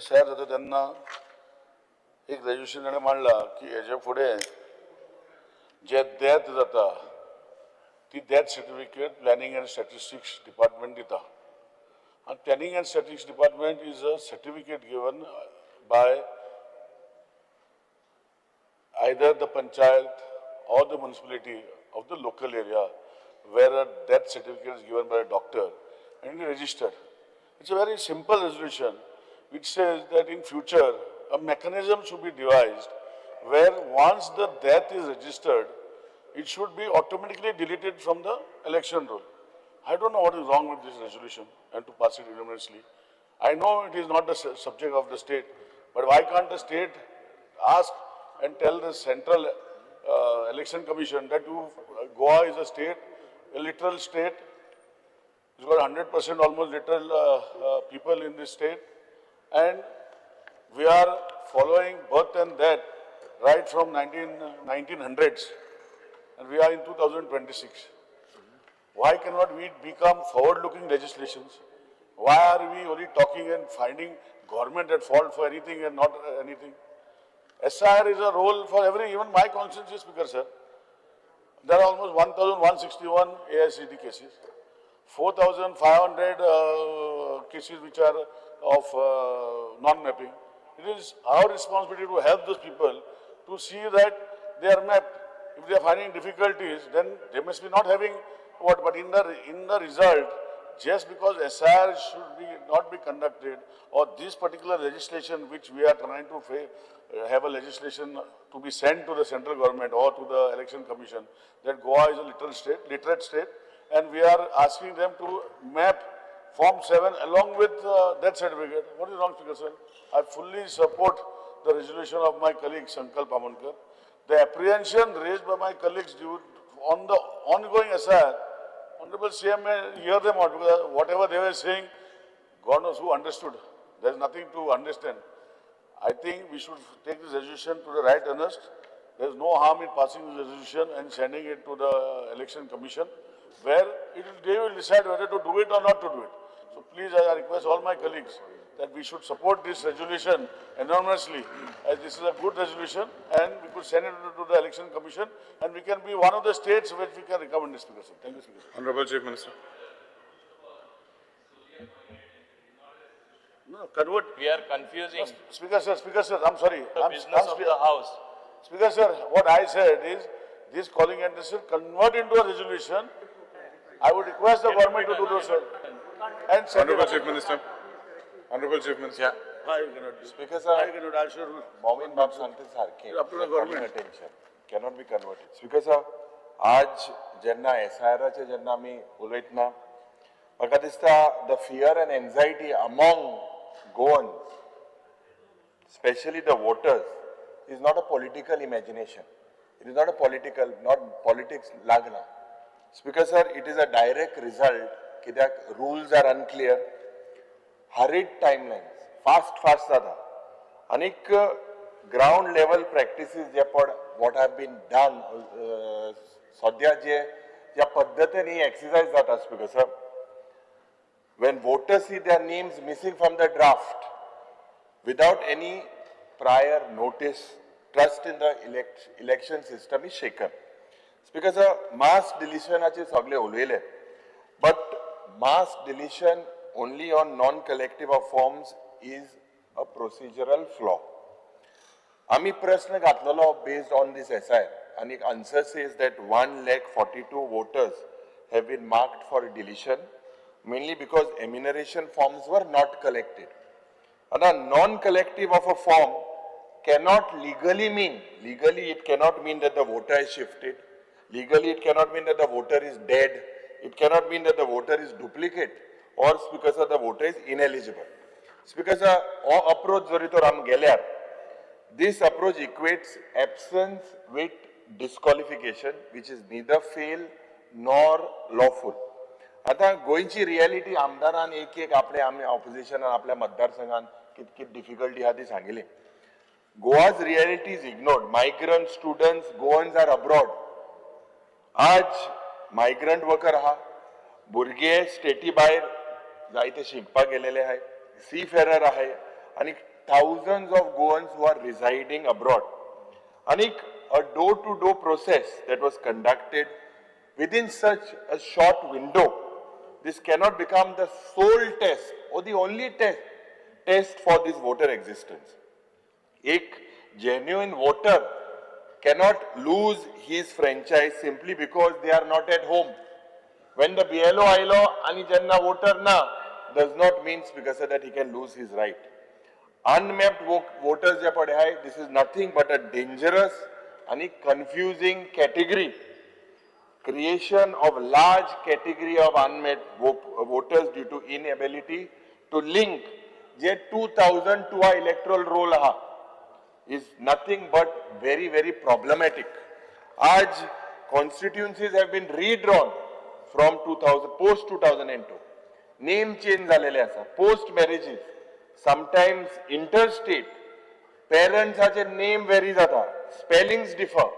S7: SIR जाता तेन्ना एक रेजोल्यूशन ताणें मांडला की हेजे फुडें जे डेथ जाता ती death certificate planning and statistics department दिता and planning and statistics department is a certificate given by either the panchayat or the municipality of the local area where a death certificate is given by a doctor and registered. It's a very simple resolution which says that in future a mechanism should be devised where once the death is registered, it should be automatically deleted from the election roll. I don't know what is wrong with this resolution and to pass it unanimously. I know it is not the subject of the state, but why can't the state ask and tell the central election commission that Goa is a state, a literal state, it's got 100% almost literal people in this state, and we are following birth and death right from 1900s, and we are in 2026. Why cannot we become forward-looking legislations? Why are we only talking and finding government at fault for anything and not anything? SIR is a role for every, even my constituency, Speaker sir. There are almost 1,161 AICD cases, 4,500 cases which are of non-mapping. It is our responsibility to help those people to see that they are mapped. If they are finding difficulties, then they must be not having what, but in the result, just because SIR should not be conducted, or this particular legislation which we are trying to have a legislation to be sent to the central government or to the election commission, that Goa is a literate state, and we are asking them to map Form 7 along with death certificate. What is wrong, Speaker sir? I fully support the resolution of my colleague Sankalp Amankar. The apprehension raised by my colleagues on the ongoing SIR, Honorable CM may hear them out because whatever they were saying, God knows who understood. There is nothing to understand. I think we should take this resolution to the right earnest. There is no harm in passing this resolution and sending it to the election commission, where they will decide whether to do it or not to do it. So please, I request all my colleagues that we should support this resolution enormously, as this is a good resolution, and we could send it to the election commission, and we can be one of the states which we can recommend this, Speaker sir. Thank you, Speaker sir.
S5: Honorable Chief Minister.
S7: No, convert.
S8: We are confusing
S7: Speaker sir, I'm sorry.
S8: the business of the House.
S7: Speaker sir, what I said is, this calling and this will convert into a resolution. I would request the government to do this, sir. And send it
S5: Honorable
S7: up.
S5: Chief Minister. Honorable Chief Minister.
S7: Why you cannot do?
S2: Speaker
S7: Why
S2: sir,
S7: you cannot? I'll show you.
S2: Momin Babu सांगते सारखे.
S7: Up to the government.
S2: Attention. Cannot be converted. Speaker sir, आज जेन्ना SIR-चे जेन्ना आमी उलयतना, म्हाका दिसता the fear and anxiety among
S9: Goans, especially the voters, is not a political imagination. It is not a not politics lagna. Speaker sir, it is a direct result कित्याक rules are unclear, hurried timelines, fast जाता. Anik ground level practices जे पण what have been done, सध्या जे ज्या पद्धतीने exercise जाता speaker sir, when voters see their names missing from the draft without any prior notice, trust in the election system is shaken. Speaker sir, mass deletion ache sagle ulwele, but mass deletion only on non-collective of forms is a procedural flaw. आम्ही प्रश्न घातलेलो based on this SI, and the answer says that 1,42,000 voters have been marked for deletion, mainly because enumeration forms were not collected. And a non-collective of a form cannot legally it cannot mean that the voter is shifted. Legally, it cannot mean that the voter is dead. It cannot mean that the voter is duplicate or because the voter is ineligible. Because approach zorito ram gelyar. This approach equates absence with disqualification, which is neither fail nor lawful. आता गोयची reality आमदारान एक आपले आम्ही opposition आपल्या मतदारसंघात कितकी difficulty हा ती सांगितली. Goa's reality is ignored. Migrant students, Goans are abroad. आज मायग्रंट वर्कर आहा, भुरगे स्टेटी भायर जायते शिकपाक गेलेले आहाय, सी फेरर आहाय, आणि thousands of Goans who are residing abroad. And a door-to-door process that was conducted within such a short window, this cannot become the sole test or the only test for this voter existence. A genuine voter cannot lose his franchise simply because they are not at home. When the BLO ILO and Janna voter na does not mean because of that he can lose his right. Unmapped voters, this is nothing but a dangerous and confusing category. Creation of large category of unmapped voters due to inability to link J 2000 to our electoral roll is nothing but very, very problematic. Aj constituencies have been redrawn from 2000, post 2002. Name change झालेले आसा, post marriages, sometimes interstate, parents चे name vary जाता, spellings differ.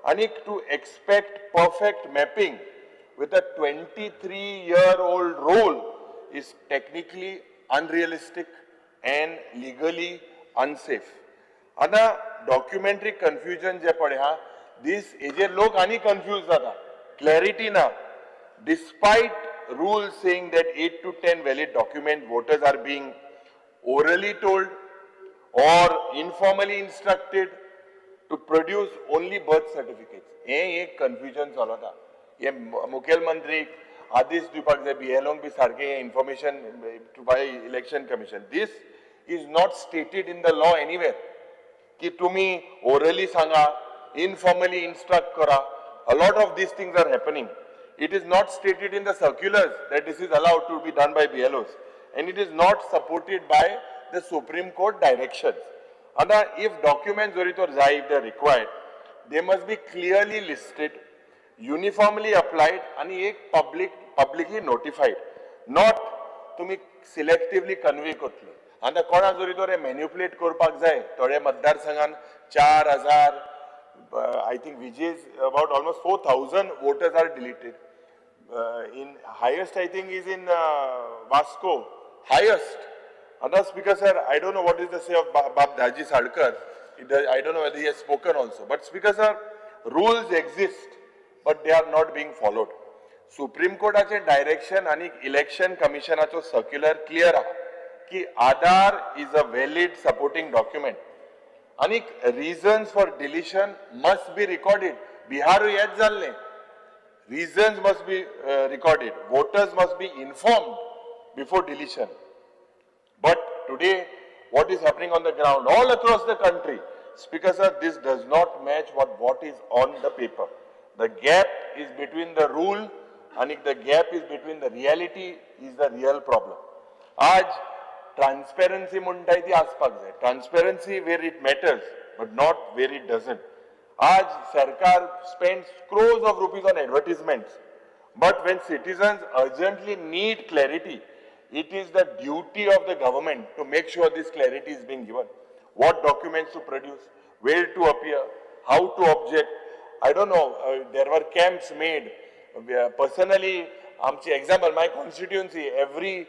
S9: And to expect perfect mapping with a 23-year-old roll is technically unrealistic and legally unsafe. And documentary confusion je pade ha, this eje log ani confused zata. Clarity na. Despite rules saying that 8 to 10 valid document voters are being orally told or informally instructed to produce only birth certificates. ये एक confusion चालू था. ये मुख्यमंत्री आदेश दिवपाक जाय BLO B सारखे information by election commission. This is not stated in the law anywhere. कि तुम्ही orally सांगा, informally instruct करा. A lot of these things are happening. It is not stated in the circulars that this is allowed to be done by BLOs, and it is not supported by the Supreme Court directions. And if documents if they are required, they must be clearly listed, uniformly applied, and publicly notified. Not to be selectively convey kotli. And the kona manipulate korpak jay, tode matdar sangan 4,000, I think Vijay's about almost 4,000 voters are deleted. In highest, I think, is in Vasco, highest. And the Speaker sir, I don't know what is the say of Bab Daji Sadkar. I don't know whether he has spoken also. But Speaker sir, rules exist, but they are not being followed. Supreme Court direction and election commission circular clear कि Aadhaar is a valid supporting document. And reasons for deletion must be recorded. Bihar yet jalne. Reasons must be recorded. Voters must be informed before deletion. But today, what is happening on the ground all across the country, Speaker sir, this does not match what is on the paper. The gap is between the rule and if the gap is between the reality is the real problem. आज transparency म्हणटाय ती आसपाक जाय. Transparency where it matters but not where it doesn't. आज सरकार spends crores of rupees on advertisements, but when citizens urgently need clarity, it is the duty of the government to make sure this clarity is being given. What documents to produce, where to appear, how to object. I don't know, there were camps made. Personally, example, my constituency, every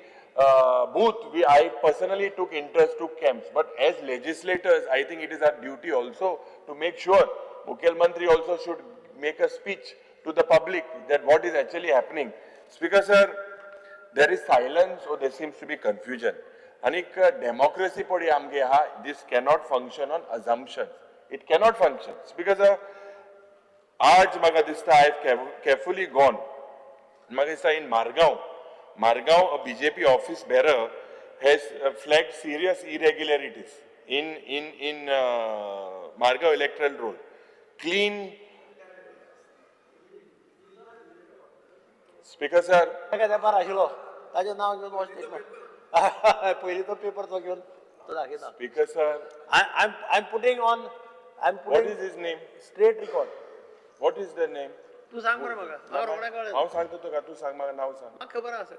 S9: booth, I personally took interest, took camps. But as legislators, I think it is our duty also to make sure, Mukhyamantri also should make a speech to the public that what is actually happening. Speaker sir, there is silence or there seems to be confusion. Anik democracy podi amge ha, this cannot function on assumptions. It cannot function. Speaker sir, आज म्हाका दिसता I have carefully gone. म्हाका दिसता in Margaon, a BJP office bearer has flagged serious irregularities in Margaon electoral roll. Clean. Speaker sir.
S4: तेंपार आशिल्लो ताजें नांव घेवन वचता पयलीं तो पेपर तो घेवन तो दाखयता.
S9: Speaker sir.
S4: I'm putting
S9: What is his name?
S4: straight record.
S9: What is the name?
S4: तू सांग बरं म्हाका हांव रोखडें कळ्ळें
S9: हांव सांगता तुका, तू सांग म्हाका नांव सांग.
S4: म्हाका खबर आसा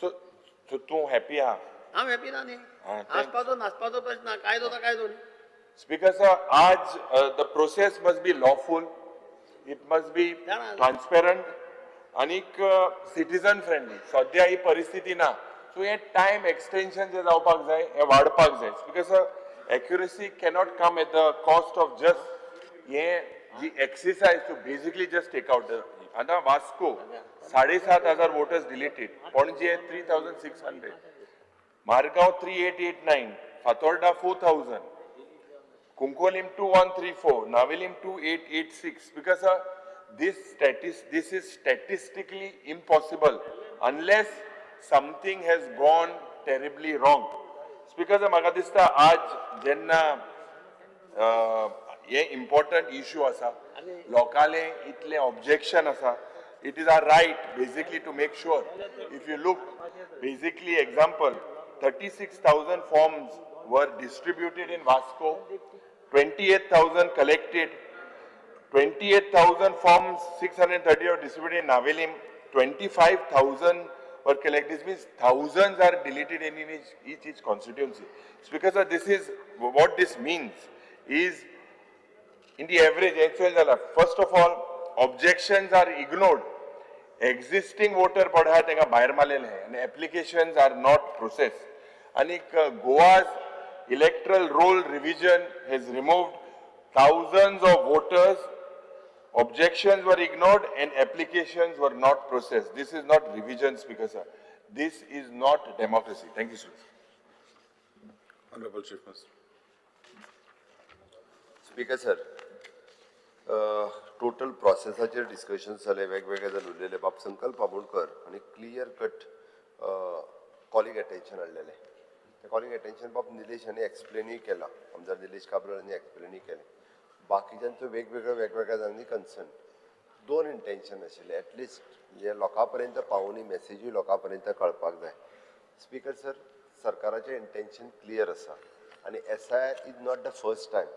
S9: So तूं happy आहा?
S4: हांव हॅपी ना न्ही.
S9: thanks.
S4: नाचपाचो नाचपाचो प्रश्न ना, कायदो तो कायदो न्ही.
S9: Speaker sir, आज the process must be lawful, it must be transparent, anik citizen friendly. सद्या ही परिस्थिती ना, so हे time extension जे जावपाक जाय, हे वाडपाक जाय. Speaker sir, accuracy cannot come at the cost of just हे जी exercise to basically just take out the. आता Vasco 7,500 voters deleted, Panaji 3,600, Margao 3,889, Fatorda 4,000. Kunkolim 2,134, Navelim 2,886. Because this is statistically impossible unless something has gone terribly wrong. Because म्हाका दिसता आज जेन्ना हे important issue आसा, लोकाले इतले objection आसा, it is our right basically to make sure. If you look, basically example, 36,000 forms were distributed in Vasco. 28,000 collected, 28,000 forms, 630 were distributed in Navelim, 25,000 were collected. This means thousands are deleted in each constituency. It's because this is, what this means is, in the average, first of all, objections are ignored. Existing voter padha tenga bahar malel hai, and applications are not processed. And Goa's electoral roll revision has removed thousands of voters, objections were ignored and applications were not processed. This is not revision, Speaker sir. This is not democracy. Thank you, sir.
S5: Honorable Chief Minister.
S2: Speaker sir, total processaचे discussion जाले वेगवेगळे जण उरलेले बाब संकल्प आमोणकर आणि clear cut calling attention हाडलेले. Calling attention बाब निलेश हांणी एक्सप्लेनूय केला, आमदार निलेश काब्राल हांणी एक्सप्लेनूय केलें. बाकीच्यांचो वेगवेगळ्या जाणांनी कन्सर्न. दोन इंटेन्शन आशिल्ले एटलिस्ट हे लोकां पर्यंत पावोनी मेसेजूय लोकां पर्यंत कळपाक जाय. स्पीकर सर, सरकाराचें इंटेन्शन क्लियर आसा आनी SIR is not the first time,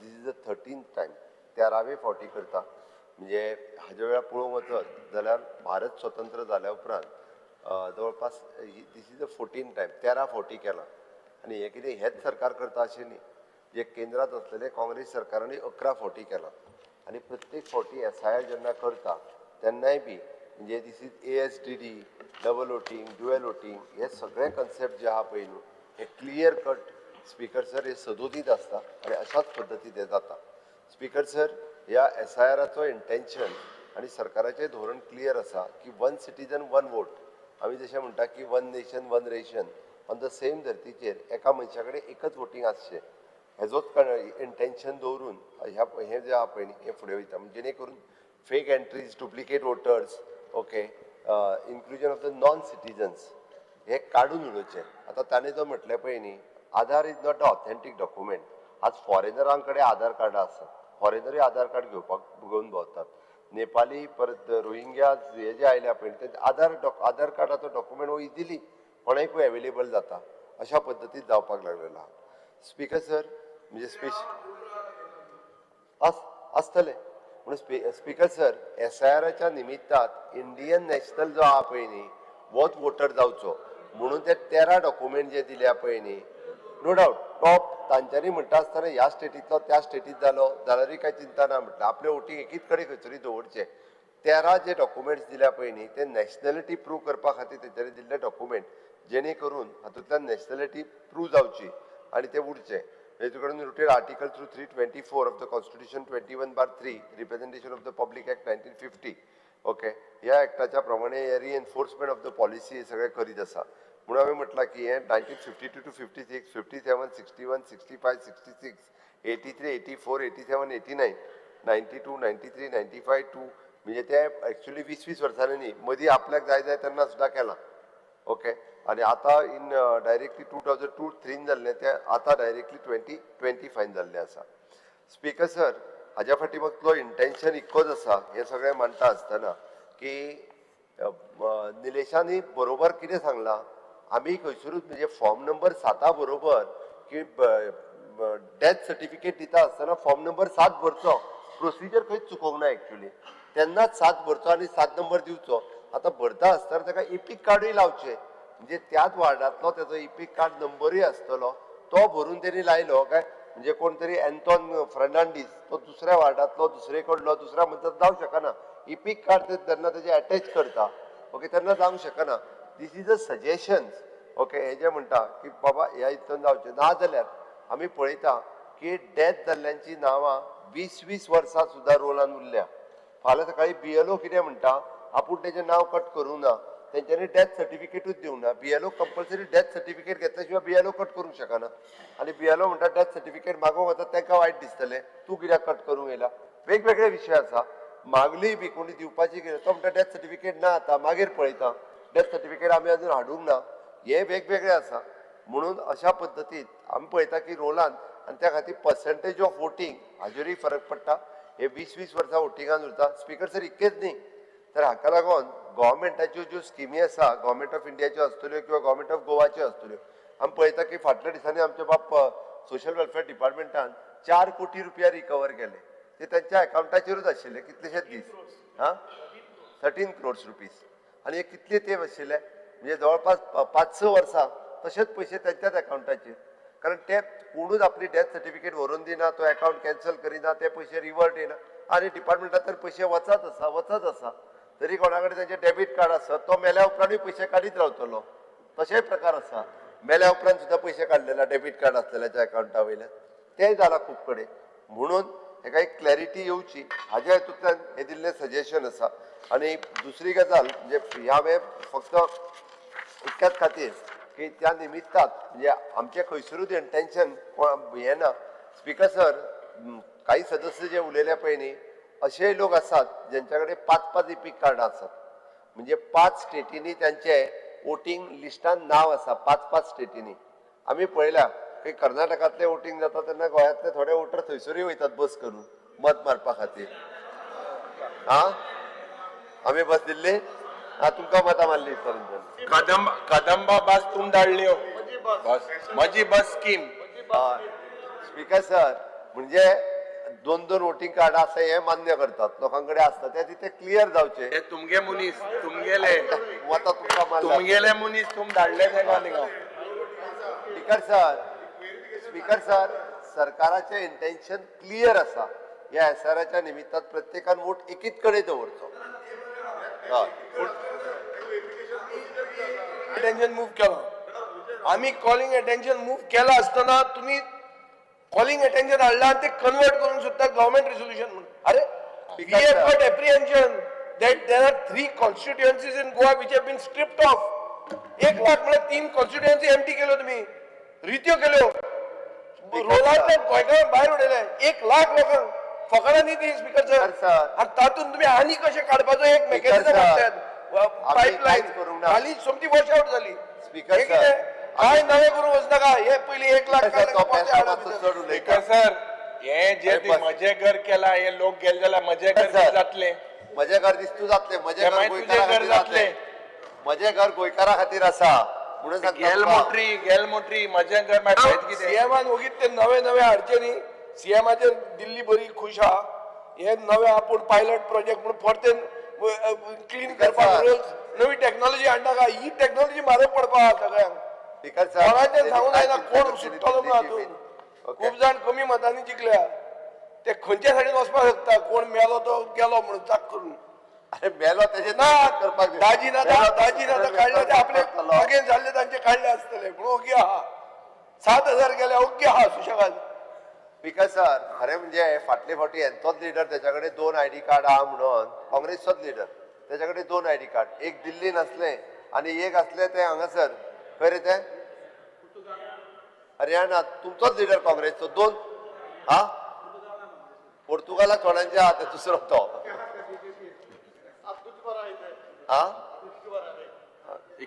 S2: this is the 13th time. 13वे फावटी करता. म्हणजे हाज्या वेळार पळोवंक वचत जाल्यार भारत स्वतंत्र जाल्या उपरांत जवळपास दीस इज द 14th टायम, 13 फावटी केला. आनी हे कितें हेच सरकार करता अशें न्ही. जे केंद्रात असलेले काँग्रेस सरकारांनी 11 फावटी केला. आनी प्रत्येक फावटी SIR जेन्ना करता तेन्नाय बी म्हणजे this is ASDD, double voting, dual voting, हे सगळे कन्सेप्ट जे आहा पळय न्हू, हे क्लियर कट स्पीकर सर हे सदोदीत आसता आनी अशाच पद्दतीन हे जाता. स्पीकर सर, ह्या SIRाचो इंटेन्शन आनी सरकाराचें धोरण क्लियर आसा की 1 सिटीजन 1 वोट. आमी जशें म्हणटा की 1 nation 1 ration, on the same धर्तीचेर एका मनशा कडेन एकच वोटींग आसचें, हेजोच इंटेन्शन दवरून हे जे आहा पळय न्ही हे फुडें वयता. जेणे करून fake entries, duplicate voters, okay, inclusion of the non citizens हे काडून उडोवचें. आतां ताणें जो म्हटलें पळय न्ही, Aadhaar is not a authentic document. आज फॉरेनरां कडेन आधार कार्डां आसा, फॉरेनरूय आधार कार्ड घेवन भोंवतात. नेपाली परत रोहिंग्या हे जे आयल्या पळय ते आधार कार्डाचो डॉक्युमेंट हो इजिली कोणाकूय अवेलेबल जाता अशा पद्दतीन जावपाक लागलेलो आहा. स्पीकर सर म्हणजे आसतले म्हणून स्पीकर सर SIRच्या निमित्तात इंडियन नॅशनल जो आहा पळय न्ही वोच वोटर जावचो म्हणून ते 13 डॉक्युमेंट जे दिल्या पळय न्ही नो डावट टॉप तांच्यांनी म्हणटा आसतना ह्या स्टेटींतलो त्या स्टेटींत जालो जाल्यारूय कांय चिंता ना म्हटलं आपलें वोटींग एकीच कडेन खंयतरी दवरचें. 13 जे डॉक्युमेंट्स दिल्या पळय न्ही ते नॅशनॅलिटी प्रूव करपा खातीर तेंच्यांनी दिल्ले डॉक्युमेंट जेणे करून हातूंतल्यान नॅशनॅलिटी प्रूव जावची आनी ते उरचे. हेतू कडेन related article through 324 of the constitution 21/3 representation of the public act 1950 okay ह्या एक्टाच्या प्रमाणे हे रिएन्फोर्समेंट ऑफ द पॉलिसी हे सगळें करीत आसा. म्हणून हांवें म्हटलां की हे 1952 to 56, 57, 61, 65, 66, 83, 84, 87, 89, 92, 93, 95 टू म्हणजे ते एक्चुअली 20 वर्सांनी न्ही मदीं आपल्याक जाय जाय तेन्ना सुद्दां केलां ओके. आनी आतां इन डायरेक्टली 2002-03 जाल्लें तें आतां डायरेक्टली 2025 जाल्लें आसा. स्पीकर सर हाज्या फाटीमागलो इंटेन्शन इतकोच आसा हें सगळें मांडटा आसतना की निलेशांनी बरोबर कितें सांगलां आमी खंयसरूच म्हणजे फॉर्म नंबर 7 बरोबर की डेथ सर्टिफिकेट दिता आसतना फॉर्म नंबर 7 भरचो प्रोसिजर खंयच चुकोवंक ना एक्चुअली तेन्नाच 7 भरचो आनी 7 नंबर दिवचो. आतां भरता आसतना ताका इपीक कार्डूय लावचें म्हणजे त्याच वार्डांतलो तेजो इपीक कार्ड नंबरूय आसतलो तो भरून तेणी लायलो काय म्हणजे कोण तरी एंटॉन फर्नांडीस तो दुसऱ्या वार्डांतलो दुसरे कडलो दुसऱ्या मद्दत जावंक शकना. इपीक कार्ड तेन्ना तेजे अटॅच करता ओके तेन्ना जावंक शकना. This is a suggestions okay हे जे म्हणटा की बाबा ह्या हितून जावचें ना जाल्यार आमी पळयता की डेथ जाल्ल्यांची नांवां 20 वर्सां सुद्दां रोलान उरल्या. फाल्यां सकाळी BLO कितें म्हणटा आपूण तेजें नांव कट करूं ना तेंच्यांनी डेथ सर्टिफिकेटूच दिवंक ना. BLO कंपल्सरी डेथ सर्टिफिकेट घेतल्या शिवाय BLO कट करूंक शकना आनी BLO म्हणटा डेथ सर्टिफिकेट मागोवंक वता तांकां वायट दिसतलें तूं कित्याक कट करूंक येयला. वेगवेगळे विशय आसा मागली बी कोणी दिवपाची कितें तो म्हणटा डेथ सर्टिफिकेट ना आतां मागीर पळयता डेथ सर्टिफिकेट आमी अजून हाडूंक ना हे वेगवेगळे आसा. म्हणून अशा पद्दतीन आमी पळयता की रोलान आनी त्या खातीर पर्संटेज ऑफ वोटींग हाजेरूय फरक पडटा. हे 20 वर्सां वोटिंगान उरता. स्पीकर सर इतकेच न्ही तर हाका लागून गव्हर्मेंटाच्यो ज्यो स्किमी आसा गव्हर्मेंट ऑफ इंडियाच्यो आसतल्यो किंवा गव्हर्मेंट ऑफ गोवाच्यो आसतल्यो आमी पळयता की फाटल्या दिसांनी आमचे बाप सोशल वेलफेअर डिपार्टमेंटान 4 कोटी रुपया रिकवर केले ते तांच्या अकाउंटाचेरूच आशिल्ले कितलेशेच दीस 13 crores रुपीज आनी हे कितले ते आशिल्ले म्हणजे जवळपास 5-6 वर्सां तशेंच पयशे तांच्याच अकाउंटाचेर कारण ते कोणूच आपली डेथ सर्टिफिकेट व्हरून दिना तो अकाउंट कॅन्सल करिना ते पयशे रिवर्ट येना आनी डिपार्टमेंटान तर पयशे वचत आसा तरी कोणा कडेन तांचे डेबीट कार्ड आसत तो मेल्या उपरांतूय पयशे काडीत रावतलो. तशेंय प्रकार आसा मेल्या उपरांत सुद्दां पयशे काडलेला डेबीट कार्ड आसलेल्याच्या अकाउंटा वयल्यान तेंय जालां खूब कडेन. म्हणून हेका एक क्लॅरिटी येवची हाज्या हेतूंतल्यान हे दिल्लें सजेशन आसा. आनी दुसरी गजाल म्हणजे ह्या फक्त इतक्याच खातीर की त्या निमित्तात म्हणजे आमचें खंयसरूच इंटेन्शन हें ना. स्पीकर सर काही सदस्य जे उलयले पळय न्ही अशेय लोक आसात जेंच्या कडेन 5-5 इपीक कार्डां आसात म्हणजे 5 स्टेटींनी त्यांचे वोटींग लिस्टान नांव आसा 5-5 स्टेटींनी. आमी पळयल्या की कर्नाटकांतले वोटींग जाता तेन्ना गोंयांतले थोडे वोटर थंयसरूय वयतात बस करून मत मारपा खातीर. आमी बस दिल्ली तुमकां मतां मारली सर
S9: कदंबा बस तुम धाडल्यो बस म्हजी बस स्कीम.
S2: स्पीकर सर म्हणजे 2-2 वोटिंग कार्ड आसा हे मान्य करतात लोकांकडे असतात ते तिथे क्लियर जावचे.
S9: हे तुमगे मुनीस तुमगेले
S2: वता तुमकां मारला.
S9: तुमगेले मुनीस तुम धाडले ते गांव.
S2: स्पीकर सर सरकाराचे इंटेन्शन क्लियर आसा ह्या SRच्या निमित्तात प्रत्येकान वोट एकीच कडेन दवरचो.
S3: अटेन्शन मूव केला आम्ही कॉलिंग अटेन्शन मूव केला असताना तुम्ही कॉलिंग अटेन्शन हाडला आणि ते कन्वर्ट करून सुद्धा गव्हर्नमेंट रेझोल्युशन म्हणून अरे we have got apprehension that there are 3 constituencies in Goa which have been stripped off. 1 lakh म्हणजे 3 कॉन्स्टिट्युएन्सी एम्प्टी केलो तुम्ही रित्यो केल्यो रोलांतले गोंयकार भायर उडयले 1 लाख लोकांक फकाणां न्ही ती स्पीकर सर आणि तातूंत तुम्ही आनी कशें काडपाचो एक मेकॅनिझम हाडटात पायपलायन खाली सोमती वॉश आउट झाली.
S2: स्पीकर
S3: काय नवे करून वचनाका हे पयली 1 लाख
S9: स्पीकर सर हे जे मजे घर केला हे लोक गेले जाल्यार मजे घर जातले.
S2: मजे घर दिसतू जातले मजे घर
S9: घर जातले
S2: मजे घर गोंयकारा खातीर आसा म्हणून सांगता
S9: गेलमोटरी मजा कर माहिती कितें
S3: सीएमान वगीत ते नवे हाडचे न्ही सीएमाचेर दिल्ली बरी खुश आहा हे नवे आपूण पायलट प्रोजेक्ट म्हणून परतेन क्लीन करपाक रुल्स नवी टेक्नॉलॉजी हाडना काय ही टेक्नॉलॉजी म्हारग पडपा आहा सगळ्यांक कोणाचें सांगून जायना कोण सुट्टलो म्हणून हातून खूब जाण कमी मतांनी जिखल्या ते खंयच्या सायडीन वचपाक शकता कोण मेलो तो गेलो म्हणून चाक करून
S2: अरे मेलो त्याचे
S3: ना दाजी नाता काढले ते आपले अगेन जाल्ले तांचे काढले आसतले म्हणून ओके आहा 7,000 गेले ओके आहा सुशेगाद
S2: स्पीकर सर खरें म्हणजे फाटले फावटी हेंचोच लिडर त्याच्या कडेन 2 ID कार्ड आहा म्हणून काँग्रेसचोच लिडर त्याच्या कडेन 2 ID कार्ड एक दिल्लीन असले आनी एक असले ते हांगासर खंय रे ते हरियाणा तुमचोच लिडर काँग्रेसचो 2 हा पोर्तुगाला थोड्यांचे आहा ते दुसरो तो हा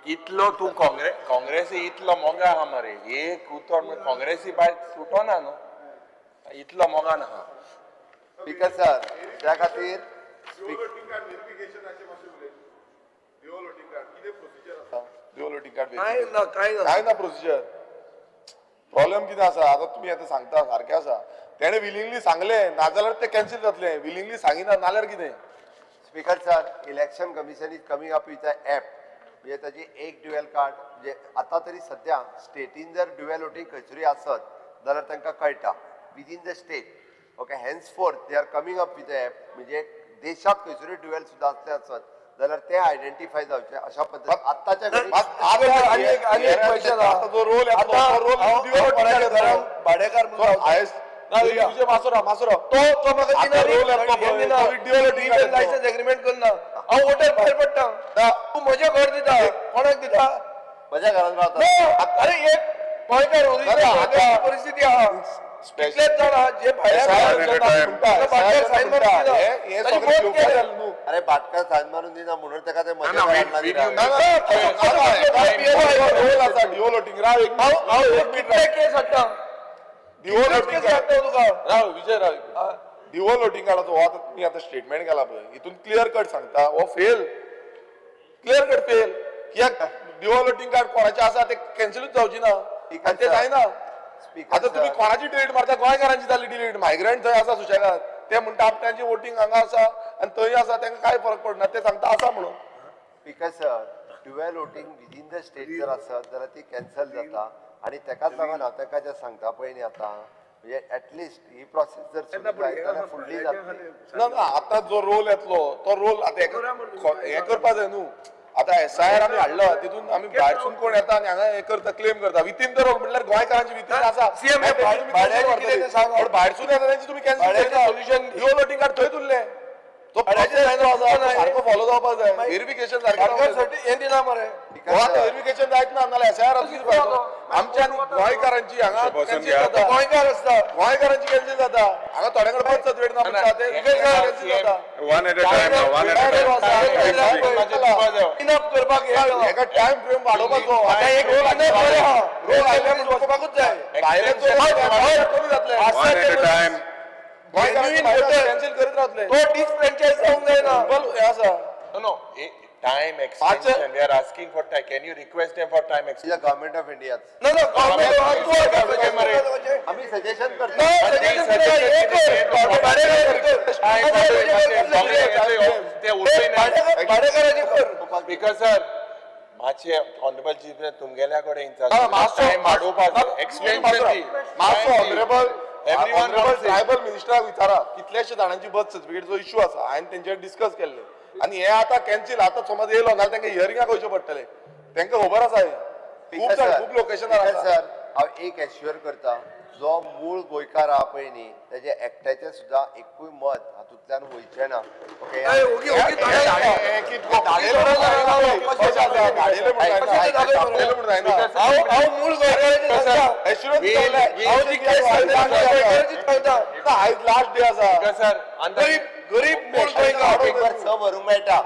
S9: इतलो तू काँग्रेस इतलो मोगा आहा मरे एक उतर काँग्रेसी भायर सुटोना न्हू इतलो मोगान आहा
S2: स्पीकर सर त्या खातीर
S3: काय
S7: ना प्रोसिजर प्रॉब्लेम कितें आसा आतां तुमी आतां सांगता सारकें आसा तेणे विलिंगली सांगले नाजाल्यार ते कॅन्सील जातले विलिंगली सांगिना नाल्यार कितें
S2: speaker sir election commission is coming up with a app म्हणजे ताची एक ड्युएल कार्ड म्हणजे आतां तरी सध्या स्टेटीन जर ड्युएल वोटींग खंयसरूय आसत जाल्यार तांकां कळटा within the state okay henceforth they are coming up with a app म्हणजे देशात खंयसरूय ड्युएल सुद्दां असले आसत जाल्यार ते आयडेंटिफाय जावचे अशा पद्दतीन आत्ताच्या
S3: आणि एक क्वेश्चन
S7: आता जो रोल
S3: भाडेकार
S7: मासुरा
S3: तो लायसन्स एग्रीमेंट करना हांव वोटर भायर पडटा तू म्हजें घर दिता कोणाक दिता
S2: म्हज्या घरांत रावता
S3: अरे एक गोंयकार परिस्थिती आहा कितलेच जाण आहा जे
S2: अरे भाटकार सायन मारून दिना म्हणून ताका ते म्हज्या
S3: कितले केस हाडटा
S7: विजय डिवोल वोटिंग कार्डाचो हो आतां तुमी आतां स्टेटमेंट केला पळय हितून क्लियर कट सांगता हो फेल क्लियर कट फेल कित्याक डिवोल वोटिंग कार्ड कोणाचें आसा ते कॅन्सलूच जावची ना आनी ते जायना आतां तुमी कोणाची डिलीट मारता गोंयकारांची जाली डिलीट मायग्रंट थंय आसा सुशेगाद ते म्हणटा आपणाची वोटिंग हांगा आसा आनी थंय आसा तांकां कांय फरक पडना ते सांगता आसा म्हणून
S2: speaker sir dual voting within the state जर आसत जाल्यार ती कॅन्सल जाता आणि ताकाच लागून हांव ताका जें सांगता पळय न्ही आतां म्हणजे एटलिस्ट ही प्रोसेस जर सुरू जायत जाल्यार फुडली जातली
S7: ना आतां जो रोल येतलो तो रोल आतां हें करपा जाय न्हू आतां SIR आमी हाडलो तितून आमी भायरसून कोण येता आनी हांगा हें करता क्लेम करता विथीन द रोल म्हटल्यार गोंयकारांची विथीन आसा भायरसून येता तेंची तुमी कॅन्सल सोल्युशन डिवोल वोटिंग कार्ड थंय उरलें तो सारको फॉलो जावपाक जाय व्हेरिफिकेशन सारकें
S3: हें दिना मरे
S7: व्हेरिफिकेशन जायत ना नाल्यार SIR आमच्या गोंयकारांची हांगा कॅन्सील जाता
S3: गोंयकार आसता
S7: गोंयकारांची कॅन्सील जाता हांगा थोड्या कडेन बर्थ सर्टिफिकेट ना म्हणटा ते कॅन्सील जाता
S5: One at a time now, one at a time.
S3: Enough करपाक
S7: हेका टाइम फ्रेम वाडोवपाचो
S3: आता एक रोल आयल्यार वचपाकूच जाय
S7: कमी जातले
S5: One at a time.
S7: Cancel करीत रावतले
S3: तो डिसफ्रँचायज जावंक जायना
S7: हे आसा
S9: No, time extension. We are asking for time. Can you request them for time extension?
S2: Government of India
S3: ना गव्हर्नमेंट
S2: आम्ही सजेशन करतो
S9: Because sir, मातशे ऑनरेबल चीफ तुमगेल्या कडेन टाइम वाडोवपाक एक्सटेंशन
S7: ट्रायबल मिनिस्टराक विचारा कितलेशे जाणांची बर्थ सर्टिफिकेटचो इश्यू आसा हांवें तेंचेर डिस्कस केल्ले आनी हे आतां कॅन्सील आतां समज येयलो नाल्यार तांकां हियरिंगाक वयचे पडटले तांकां खबर आसा हे खूब लोकेशनार आसा
S2: सर हांव एक एश्युअर करता जो मूळ गोंयकार आहा पळय न्ही तेजे एकट्याचें सुद्दां एकूय मत हातूंतल्यान वयचें ना
S3: हांव मूळ
S7: लास्ट डे आसा
S9: सर
S3: गरीब मूळ गोंयकार
S2: नंबर 6 भरूंक मेळटा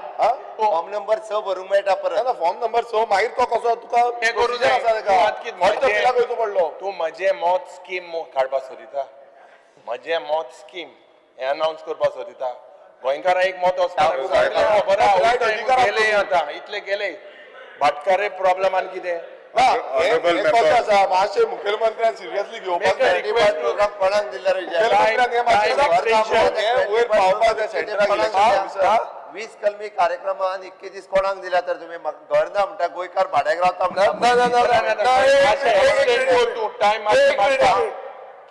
S2: फॉर्म नंबर 6 भरूंक मेळटा परत
S7: फॉर्म नंबर 6 मागीर तो कसो तुका प्रोसिजर आसा ताका वयचो पडलो
S9: तूं म्हजें मत स्कीम काडपाक सोदिता म्हजें मत स्कीम हे अनाउन्स करपाक सोदिता गोंयकारां एक मत गेले आतां इतले गेले भाटकारे प्रॉब्लेम आनी कितें
S5: Honorable member.
S9: मातशें मुखेलमंत्र्यान सिरियसली घेवपाक जाय.
S2: प्रोग्राम कोणाक दिला रे
S9: मुखेलमंत्र्यान हे मातशें वयर पावपाक जाय सेंट्रल इलेक्शन
S2: 20 कलमी कार्यक्रमान इतके दीस कोणाक दिला तर तुम्ही म्हाका घर ना म्हणटा गोंयकार भाड्याक रावता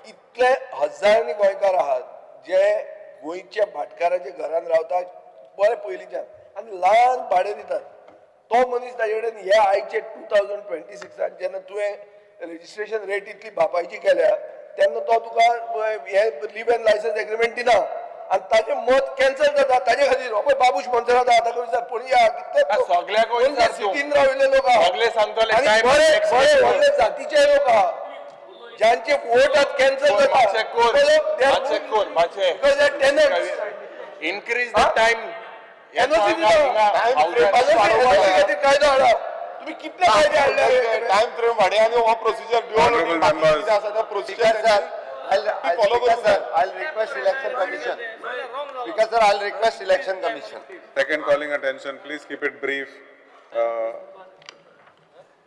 S3: इतले हजारांनी गोंयकार आहात जे गोंयच्या भाटकाराच्या घरान रावतात बरे पयलींच्यान आनी ल्हान भाडे दितात. तो मनीस ताजे कडेन हे आयचे 2026 जेन्ना तुवें रेजिस्ट्रेशन रेट इतली बापायची केल्या तेन्ना तो तुका हे लिव्ह एंड लायसन्स एग्रीमेंट दिना आनी ताजें मत कॅन्सल जाता. ताजे खातीर हो पळय बाबूश मंत्रालय आतां विचार पळया कितले
S5: सगळ्याक विचार तूं.
S3: सिटीन राविल्ले लोक आहा.
S5: सगळे सांगतले
S3: आनी
S5: time
S3: बरे
S5: fix
S3: बरे
S5: कर.
S3: व्हडले जातीचे लोक आहा ज्यांचे वोट कॅन्सल
S5: मातशें कोर,
S3: जाता.
S5: मातशें.
S3: Because they are tenants.
S5: Increase the time.
S3: NOC दिला. खातीर कायदो हाडा. तुम्ही कितले कायदे हाडले?
S9: टाइम फ्रेम वाडया आनी हो प्रोसिजर
S5: Honorable members.
S9: कितें आसा त्या
S2: Speaker
S9: प्रोसिजर
S2: sir,
S9: follow करूंक जाय.
S2: I'll request election commission. Speaker sir, I'll request election commission.
S5: Second calling attention, please keep it brief.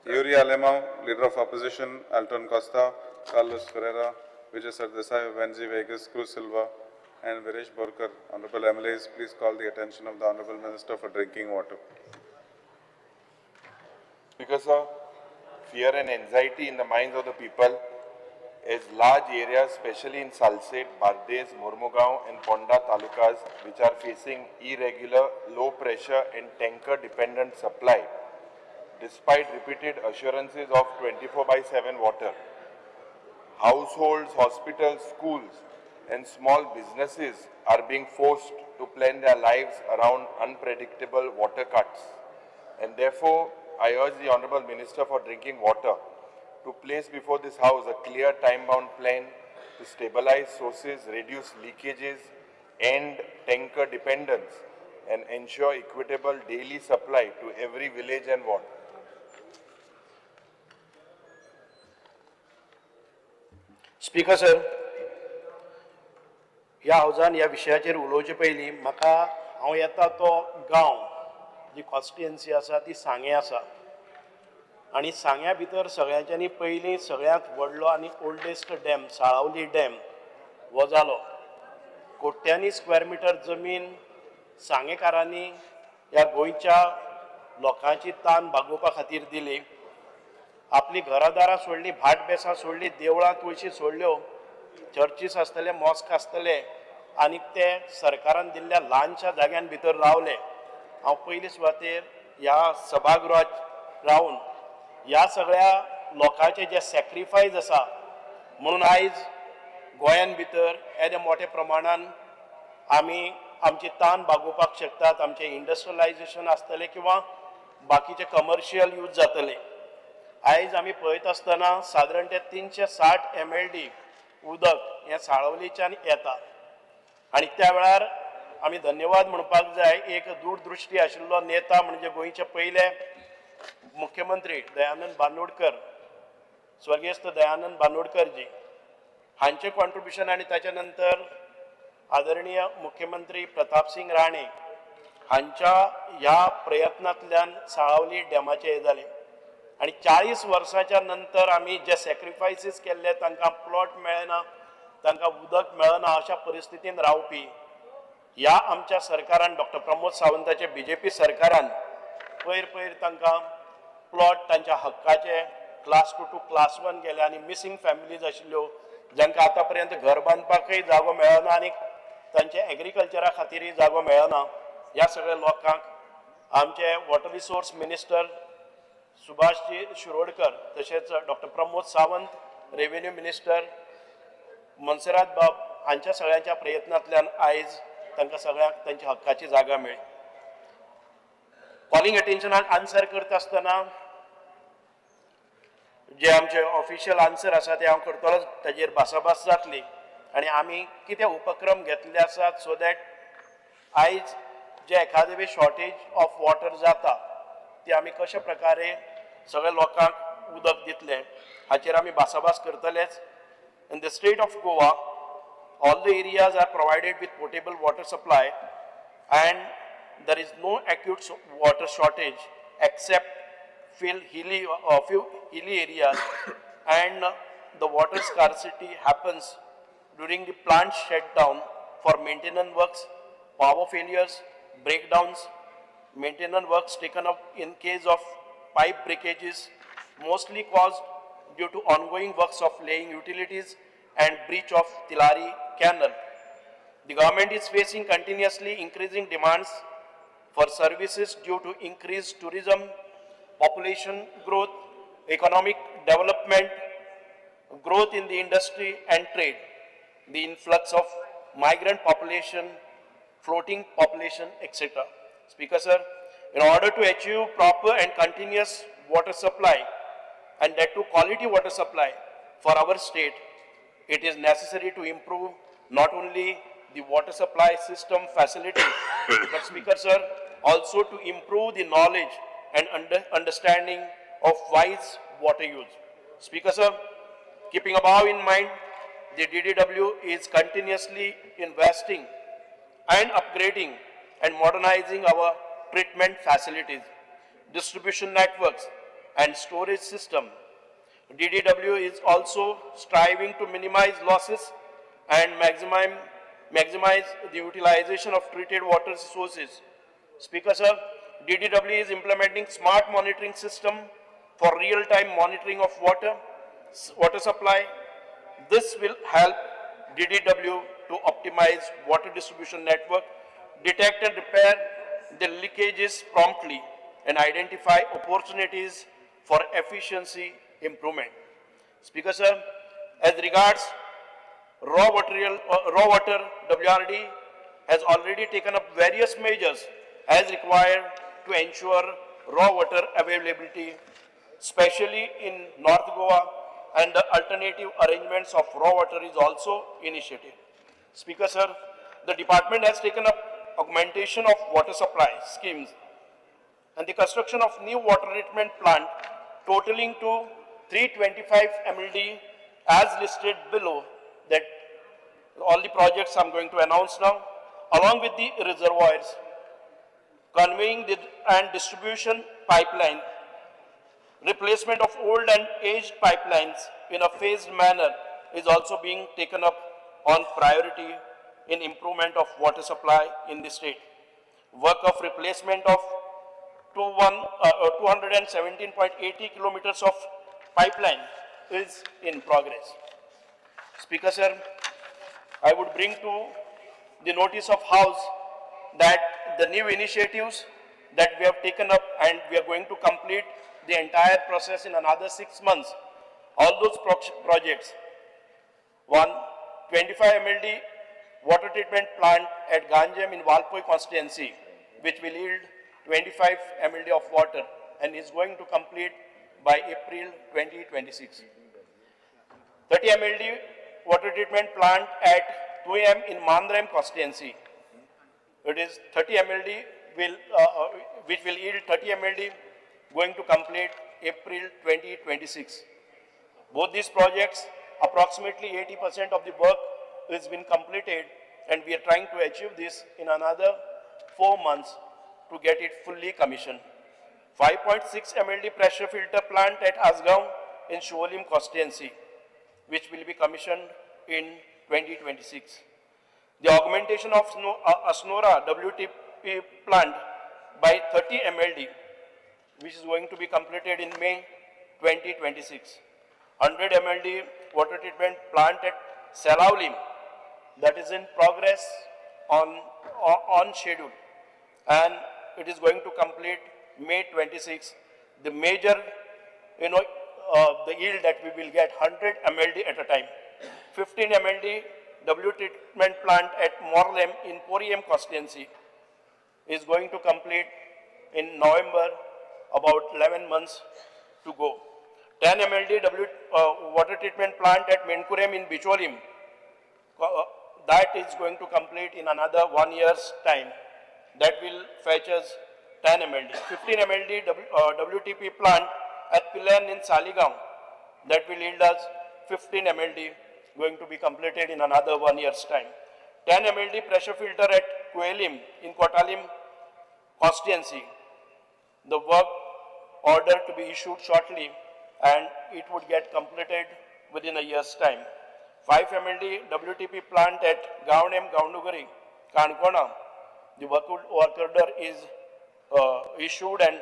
S5: Yuri Alemão, Leader of Opposition, Alton Costa, Carlos Ferreira, Vijay Sardesai, Venji Vegas, Cruz Silva, and Viresh Borkar. Honorable MLAs, please call the attention of the Honorable Minister for Drinking Water.
S9: Because of fear and anxiety in the minds of the people, as large areas, especially in Salsette, Bardes, Mormugaon and Ponda talukas, which are facing irregular, low pressure and tanker dependent supply, despite repeated assurances of 24/7 water. Households, hospitals, schools and small businesses are being forced to plan their lives around unpredictable water cuts. And therefore, I urge the Honourable Minister for Drinking Water to place before this House a clear time-bound plan to stabilize sources, reduce leakages, end tanker dependence and ensure equitable daily supply to every village and ward.
S10: Speaker sir, ह्या हावजान ह्या विशयाचेर उलोवचे पयलीं म्हाका हांव येता तो गांव जी constituency आसा ती सांगे आसा आनी सांग्या भितर सगळ्यांच्यांनी पयलीं सगळ्यांत व्हडलो आनी ओल्डेस्ट डॅम साळावली डॅम हो जालो. कोट्यांनी स्क्वेअर मिटर जमीन सांगेकारांनी ह्या गोंयच्या लोकांची तान भागोवपा खातीर दिली. आपली घरादारां सोडली, भाट बेसां सोडली, देवळां तुळशी सोडल्यो, चर्चीस आसतले, मॉस्क आसतले आनी ते सरकारान दिल्ल्या ल्हानशा जाग्यां भितर रावले. हांव पयली सुवातेर ह्या सभागृहात रावन ह्या सगळ्या लोकांचे जे सॅक्रिफायस आसा म्हणून आयज गोंयान भितर येदे मोठ्या प्रमाणान आमी आमची तान भागोवपाक शकतात. आमचे इंडस्ट्रियलायझेशन आसतलें किंवा बाकीचे कमर्शियल यूज जातले. आयज आमी पळयत आसतना सादारण ते 360 MLD उदक हें साळवलीच्यान येता आनी त्या वेळार आमी धन्यवाद म्हणपाक जाय. एक दूरदृश्टी आशिल्लो नेता म्हणजे गोंयचे पयले मुख्यमंत्री दयानंद बांदोडकर, स्वर्गीयस्त दयानंद बांदोडकर जी हांचे कॉन्ट्रिब्युशन आनी ताच्या नंतर आदरणीय मुख्यमंत्री प्रताप सिंग राणे हांच्या ह्या प्रयत्नांतल्यान साळावली डॅमाचें हें जालें आनी 40 वर्सांच्या नंतर आमी जे सॅक्रिफायसीस केल्ले तांकां प्लॉट मेळना, तांकां उदक मेळना अशा परिस्थितीन रावपी ह्या आमच्या सरकारान डॉक्टर प्रमोद सावंताचे BJP सरकारान पयर तांकां प्लॉट तांच्या हक्काचे क्लास 2 टू क्लास 1 गेले आनी मिसींग फॅमिलीज आशिल्ल्यो जांकां आतां पर्यंत घर बांदपाकय जागो मेळना आनी तांचे एग्रीकल्चरा खातीरय जागो मेळना. ह्या सगळ्या लोकांक आमचे water resource minister Subhashji Shirodkar तशेंच doctor Pramod Sawant revenue minister मनसुरात बाब हांच्या सगळ्यांच्या प्रयत्नांतल्यान आयज तांकां सगळ्यांक तांच्या हक्काची जागा मेळ्ळी. कॉलिंग अटेन्शनाक आन्सर करता आसतना जे आमचे ऑफिशियल आन्सर आसा ते हांव करतलो, ताजेर भासाभास जातली आनी आमी कितें उपक्रम घेतले आसात सो दॅट आयज जे एखादे शॉर्टेज ऑफ वॉटर जाता ती आमी कशे प्रकारे सगळ्या लोकांक उदक दितले हाचेर आमी भासाभास करतलेच. In the state of Goa all the areas are provided with potable water supply and there is no acute water shortage except few hilly areas and the water scarcity happens during the plant shutdown for maintenance works, power failures, breakdowns, maintenance works taken up in case of pipe breakages, mostly caused due to ongoing works of laying utilities and breach of Tilari Canal. The government is facing continuously increasing demands for services due to increased tourism, population growth, economic development, growth in the industry and trade, the influx of migrant population, floating population, etc. Speaker, sir, in order to achieve proper and continuous water supply and that to quality water supply for our state, it is necessary to improve not only the water supply system facility, but Speaker, sir, also to improve the knowledge and understanding of wise water use. Speaker, sir, keeping above in mind, the DDW is continuously investing and upgrading and modernizing our treatment facilities, distribution networks, and storage system. DDW is also striving to minimize losses and maximize the utilization of treated water sources. Speaker, sir, DDW is implementing smart monitoring system for real-time monitoring of water supply. This will help DDW to optimize water distribution network, detect and repair the leakages promptly, and identify opportunities for efficiency improvement. Speaker, sir, as regards raw water, WRD has already taken up various measures as required to ensure raw water availability, especially in North Goa, and the alternative arrangements of raw water is also initiated. Speaker, sir, the department has taken up augmentation of water supply schemes and the construction of new water treatment plant totaling to 325 MLD as listed below, that all the projects I'm going to announce now, along with the reservoirs, conveying and distribution pipeline, replacement of old and aged pipelines in a phased manner is also being taken up on priority in improvement of water supply in the state. Work of replacement of 217.80 kilometers of pipeline is in progress. Speaker, sir, I would bring to the notice of House that the new initiatives that we have taken up and we are going to complete the entire process in another 6 months. All those projects, 25 MLD water treatment plant at Ganjem in Valpoi constituency, which will yield 25 MLD of water and is going to complete by April 2026. 30 MLD water treatment plant at 2M in Mandraim constituency. It is 30 MLD which will yield 30 MLD, going to complete April 2026. Both these projects, approximately 80% of the work has been completed, and we are trying to achieve this in another 4 months to get it fully commissioned. 5.6 MLD pressure filter plant at Asgaon in Sholim constituency, which will be commissioned in 2026. The augmentation of Asnora WTP plant by 30 MLD, which is going to be completed in May 2026. 100 MLD water treatment plant at Salaulim, that is in progress on schedule, and it is going to complete May 26. The major, the yield that we will get 100 MLD at a time. 15 MLD W treatment plant at Morlem in Poriem constituency is going to complete in November, about 11 months to go. 10 MLD water treatment plant at Menkurem in Bicholim, that is going to complete in another 1 year's time. That will fetch us 10 MLD. 15 MLD WTP plant at Pilan in Saligaon, that will yield us 15 MLD, going to be completed in another 1 year's time. 10 MLD pressure filter at Kuelim in Kotalim constituency. The work order to be issued shortly, and it would get completed within a year's time. 5 MLD WTP plant at Gavnem Gaundugari, Kankona. The work order is issued and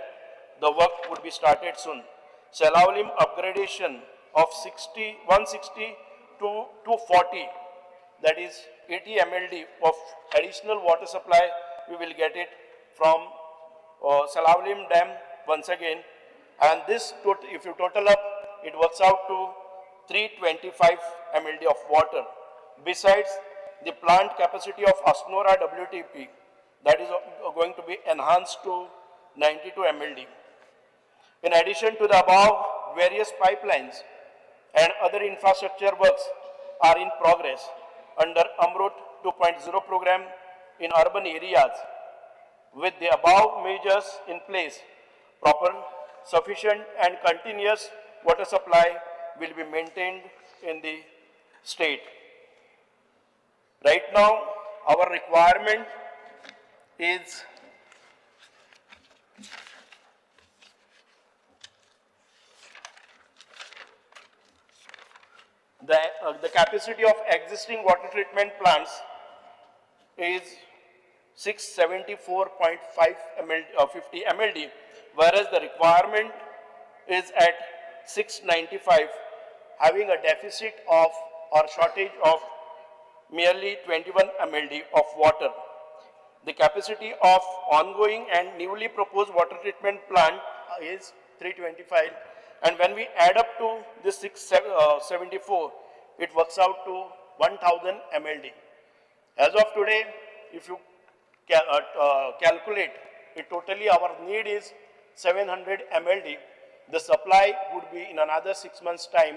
S10: the work would be started soon. Salaulim upgradation of 160 to 240, that is 80 MLD of additional water supply, we will get it from Salaulim Dam once again. And this, if you total up, it works out to 325 MLD of water. Besides, the plant capacity of Asnora WTP, that is going to be enhanced to 92 MLD. In addition to the above, various pipelines and other infrastructure works are in progress under Amrut 2.0 program in urban areas. With the above measures in place, proper, sufficient and continuous water supply will be maintained in the state. Right now, our requirement is the capacity of existing water treatment plants is 674.5 50 MLD, whereas the requirement is at 695, having a deficit of or shortage of merely 21 MLD of water. The capacity of ongoing and newly proposed water treatment plant is 325, and when we add up to this 674, it works out to 1000 MLD. As of today, if you calculate it totally, our need is 700 MLD. The supply would be in another 6 months' time,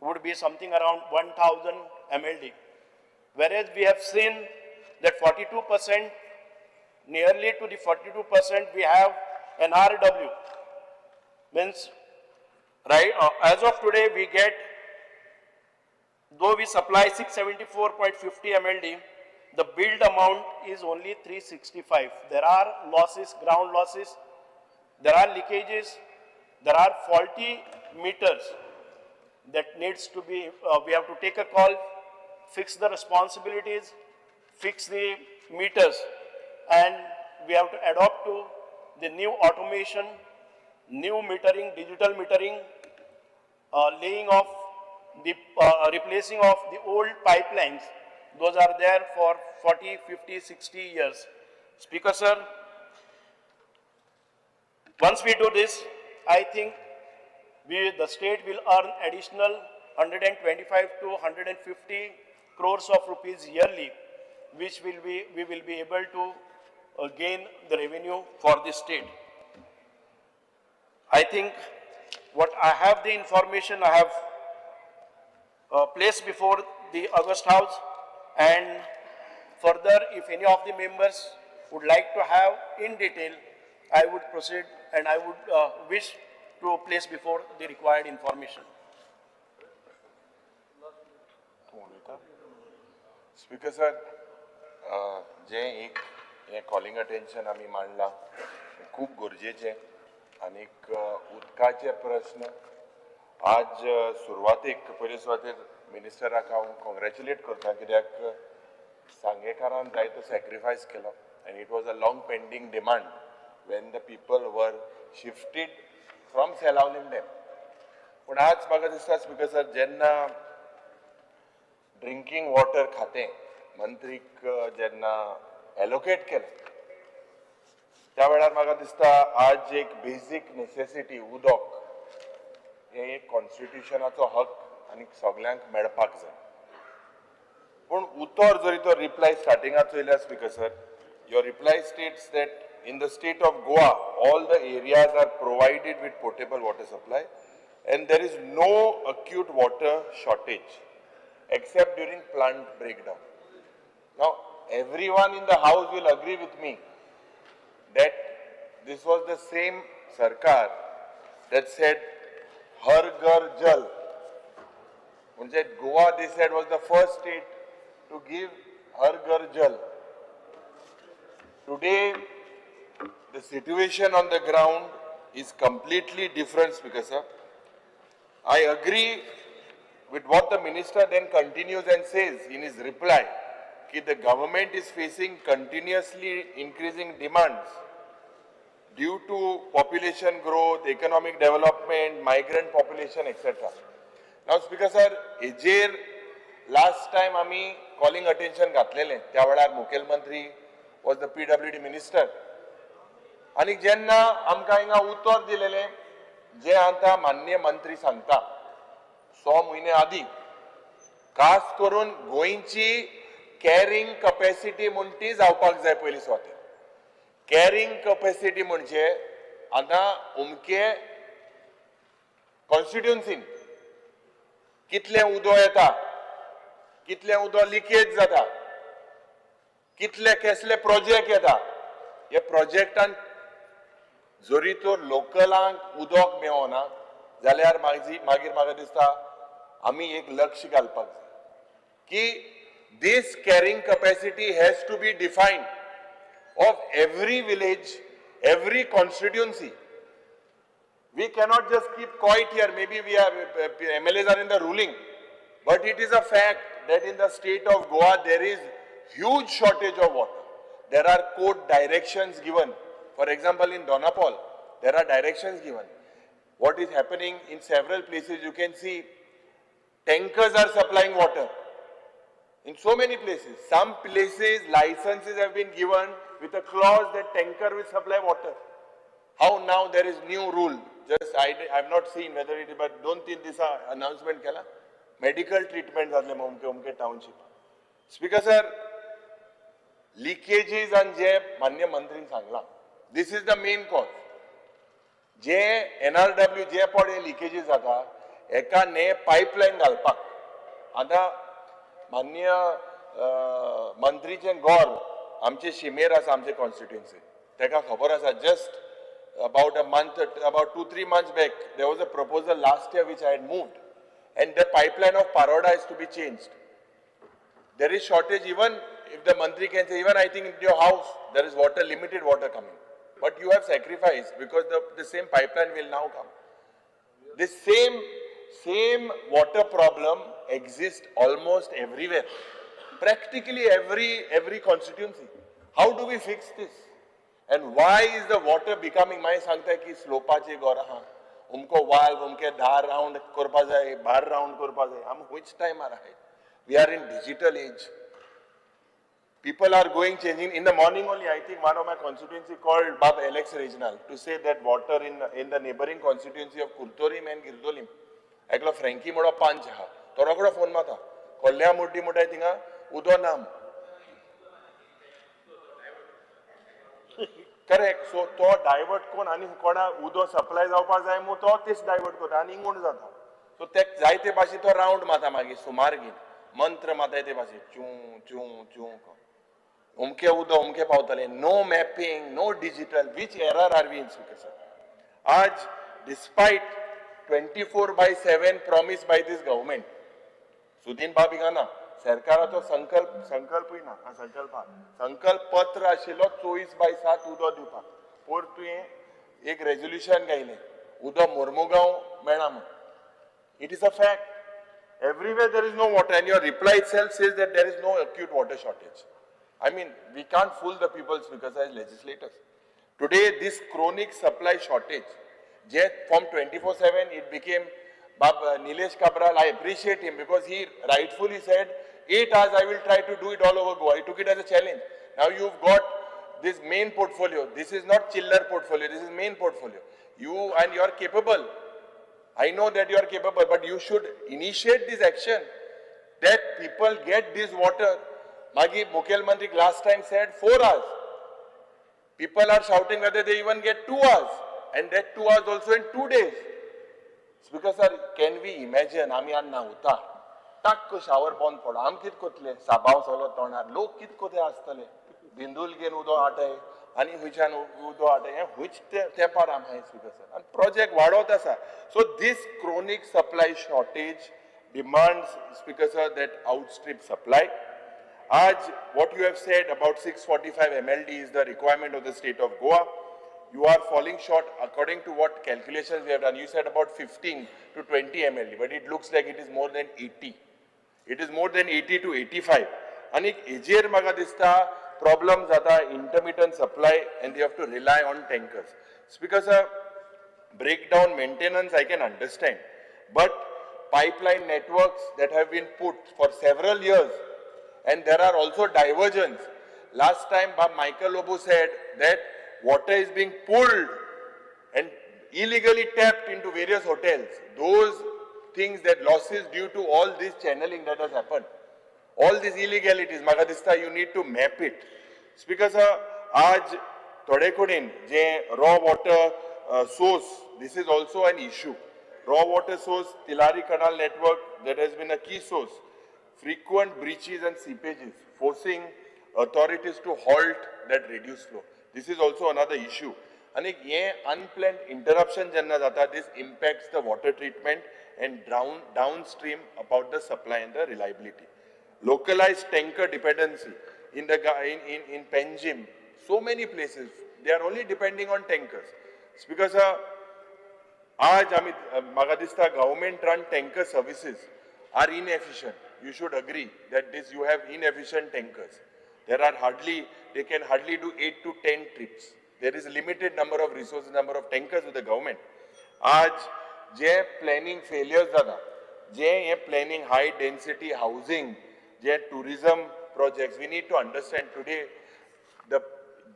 S10: would be something around 1000 MLD. Whereas we have seen that 42%, nearly to the 42% we have NRW. Means, right, as of today we get, though we supply 674.50 MLD, the billed amount is only 365. There are losses, ground losses, there are leakages, there are faulty meters that needs to be, we have to take a call, fix the responsibilities, fix the meters, and we have to adopt to the new automation, new metering, digital metering, laying off the, replacing of the old pipelines. Those are there for 40, 50, 60 years. Speaker sir, once we do this, I think the state will earn additional 125 to 150 crores of rupees yearly, which we will be able to gain the revenue for the state. I think what I have the information I have placed before the August House, and further if any of the members would like to have in detail, I would proceed and I would wish to place before the required information.
S9: Speaker sir, जे एक हे calling attention आमी मांडला खूब गरजेचें आनीक उदकाचे प्रश्न आज सुरवातेक पयले सुवातेर मिनिस्टराक हांव कॉंग्रॅच्युलेट करता कित्याक सांगेकारान जायतो सॅक्रिफायस केलो आनी it was a long pending demand when the people were shifted from Salaulim Dam. पण आज म्हाका दिसता स्पीकर सर जेन्ना ड्रिंकींग वॉटर खातें मंत्रीक जेन्ना एलोकेट केलें त्या वेळार म्हाका दिसता आज एक बेसीक नेसेसिटी उदक हें एक कॉन्स्टिट्युशनाचो हक आनी सगळ्यांक मेळपाक जाय. पूण उतर जरी तो रिप्लाय स्टार्टिंगाचो येयल्या speaker sir, your reply states that in the state of Goa, all the areas are provided with potable water supply and there is no acute water shortage except during plant breakdown. Now, everyone in the house will agree with me that this was the same Sarkar that said, Har Ghar Jal. Goa, they said, was the first state to give Har Ghar Jal. Today, the situation on the ground is completely different, Speaker sir. I agree with what the minister then continues and says in his reply, that the government is facing continuously increasing demands due to population growth, economic development, migrant population, etc. Now, Speaker sir, हेजेर last time आम्ही calling attention घातलेले, त्या वेळार मुखेलमंत्री was the PWD minister. आणि जेन्ना आमकां हिंगा उत्तर दिलेले, जे आता माननीय मंत्री सांगता 6 महिने आदी, खास करून गोंयची कॅरिंग कॅपॅसिटी म्हण ती जावपाक जाय पयली स्वता. कॅरिंग कॅपॅसिटी म्हणजे आता उमके कॉन्स्टिट्युएन्सीन कितले उदो येता, कितले उदो लिकेज जाता, कितले कसले प्रोजेक्ट येता, हे प्रोजेक्टान जरी तर लोकलांक उदक मेळना जाल्यार मागीर म्हाका दिसता आमी एक लक्ष घालपाक जाय की this carrying capacity has to be defined of every village, every constituency. We cannot just keep quiet here. Maybe we are MLAs are in the ruling, but it is a fact that in the state of Goa there is huge shortage of water. There are court directions given. For example, in Donapal, there are directions given. What is happening in several places, you can see tankers are supplying water. In so many places, some places licenses have been given with a clause that tanker will supply water. How now there is new rule? Just I have not seen whether it is, but don't think this announcement kela. Medical treatment जातले umke township. Speaker sir, leakages and je मान्य मंत्रीन Sangla. This is the main cause. J NRW जे पडे leakages जाता, एका ने pipeline घालपाक. आता माननीय मंत्रीचे गौर आमचे शिमेर आसा आमचे कॉन्स्टिट्युएन्सी तेका खबर आसा just about a month, about 2-3 months back, there was a proposal last year which I had moved, and the pipeline of Paroda is to be changed. There is shortage even if the Mantri can say, even I think in your house there is water, limited water coming. But you have sacrificed because the same pipeline will now come. The same water problem exists almost everywhere. Practically every constituency. How do we fix this? And why is the water becoming, मैं सांगता है कि स्लोपाचे गौर हाँ, उनको valve, उनके धार round करपा जाए, बार round करपा जाए, हम which time आ रहा है? We are in digital age. People are going, changing. In the morning only, I think one of my constituency called Bab Alex Regional to say that water in the neighboring constituency of Kurtorim and Girdolim, एकलो फ्रँकी म्हणो पांच हा, तो रोकडो phone माता, कोल्ल्या मुड्डी मुठाय थिंगा उदो नाम. करेक्ट. सो तो डायवर्ट कोण आनी कोणा उदो सप्लाय जावपा जाय मू तो तेच डायवर्ट करता आनी इंगूण जाता. सो ते जायते भाशेन तो राउंड माता मागीर सुमार घेवन मंत्र माताय ते भाशेन चूं चूं चूं उमके उदो उमके पावतले. No mapping, no digital. Which error are we in sir? आज despite 24/7 promised by this government, Sudin बाबी गाना सरकाराचो संकल्पय ना, संकल्प पत्र आशिल्लो 24/7 उदो दिवपाक. पर तुवें एक रेजोल्यूशन घायलें उदो मोर्मुगांव मेळना म्हण. It is a fact. Everywhere there is no water, and your reply itself says that there is no acute water shortage. I mean, we can't fool the people because as legislators. Today, this chronic supply shortage, from 24/7, it became Nilesh Kabral. I appreciate him because he rightfully said, 8 hours I will try to do it all over Goa. He took it as a challenge. Now you've got this main portfolio. This is not chiller portfolio. This is main portfolio. You are capable. I know that you are capable, but you should initiate this action that people get this water. Magi Mukhel Mantri last time said 4 hours. People are shouting whether they even get 2 hours, and that 2 hours also in 2 days. Because sir, can we imagine? Ami anna uta. Tak ko shower bond poda. Am kit kotle. Sabaw solo tonar. Log kit kote astale. Bindul gen udo ate. Ani huichan udo ate. Which tepar am hai speaker sir. And project wadota sir. So this chronic supply shortage demands, speaker sir, that outstrip supply. Aj, what you have said about 645 MLD is the requirement of the state of Goa. you are falling short according to what calculations we have done. You said about 15 to 20 mld, but it looks like it is more than 80. It is more than 80 to 85. And heजेर म्हाका दिसता problem जाता intermittent supply and they have to rely on tankers. It's because breakdown maintenance I can understand, but pipeline networks that have been put for several years and there are also diversions. Last time Michael Lobo said that water is being pulled and illegally tapped into various hotels. Those things, that losses due to all this channeling that has happened, all these illegalities, म्हाका दिसता you need to map it. It's because आज थोडे कडेन जे raw water source, this is also an issue. Raw water source, Tilari Canal network, that has been a key source. Frequent breaches and seepages, forcing authorities to halt that reduced flow. This is also another issue. And ये unplanned interruption jenna jata, this impacts the water treatment and downstream about the supply and the reliability. Localized tanker dependency in Panjim, so many places, they are only depending on tankers. It's because आज म्हाका दिसता government-run tanker services are inefficient. You should agree that you have inefficient tankers. They can hardly do 8 to 10 trips. There is a limited number of resources, number of tankers with the government. आज जे planning failures जाता, जे planning high density housing, J tourism projects, we need to understand today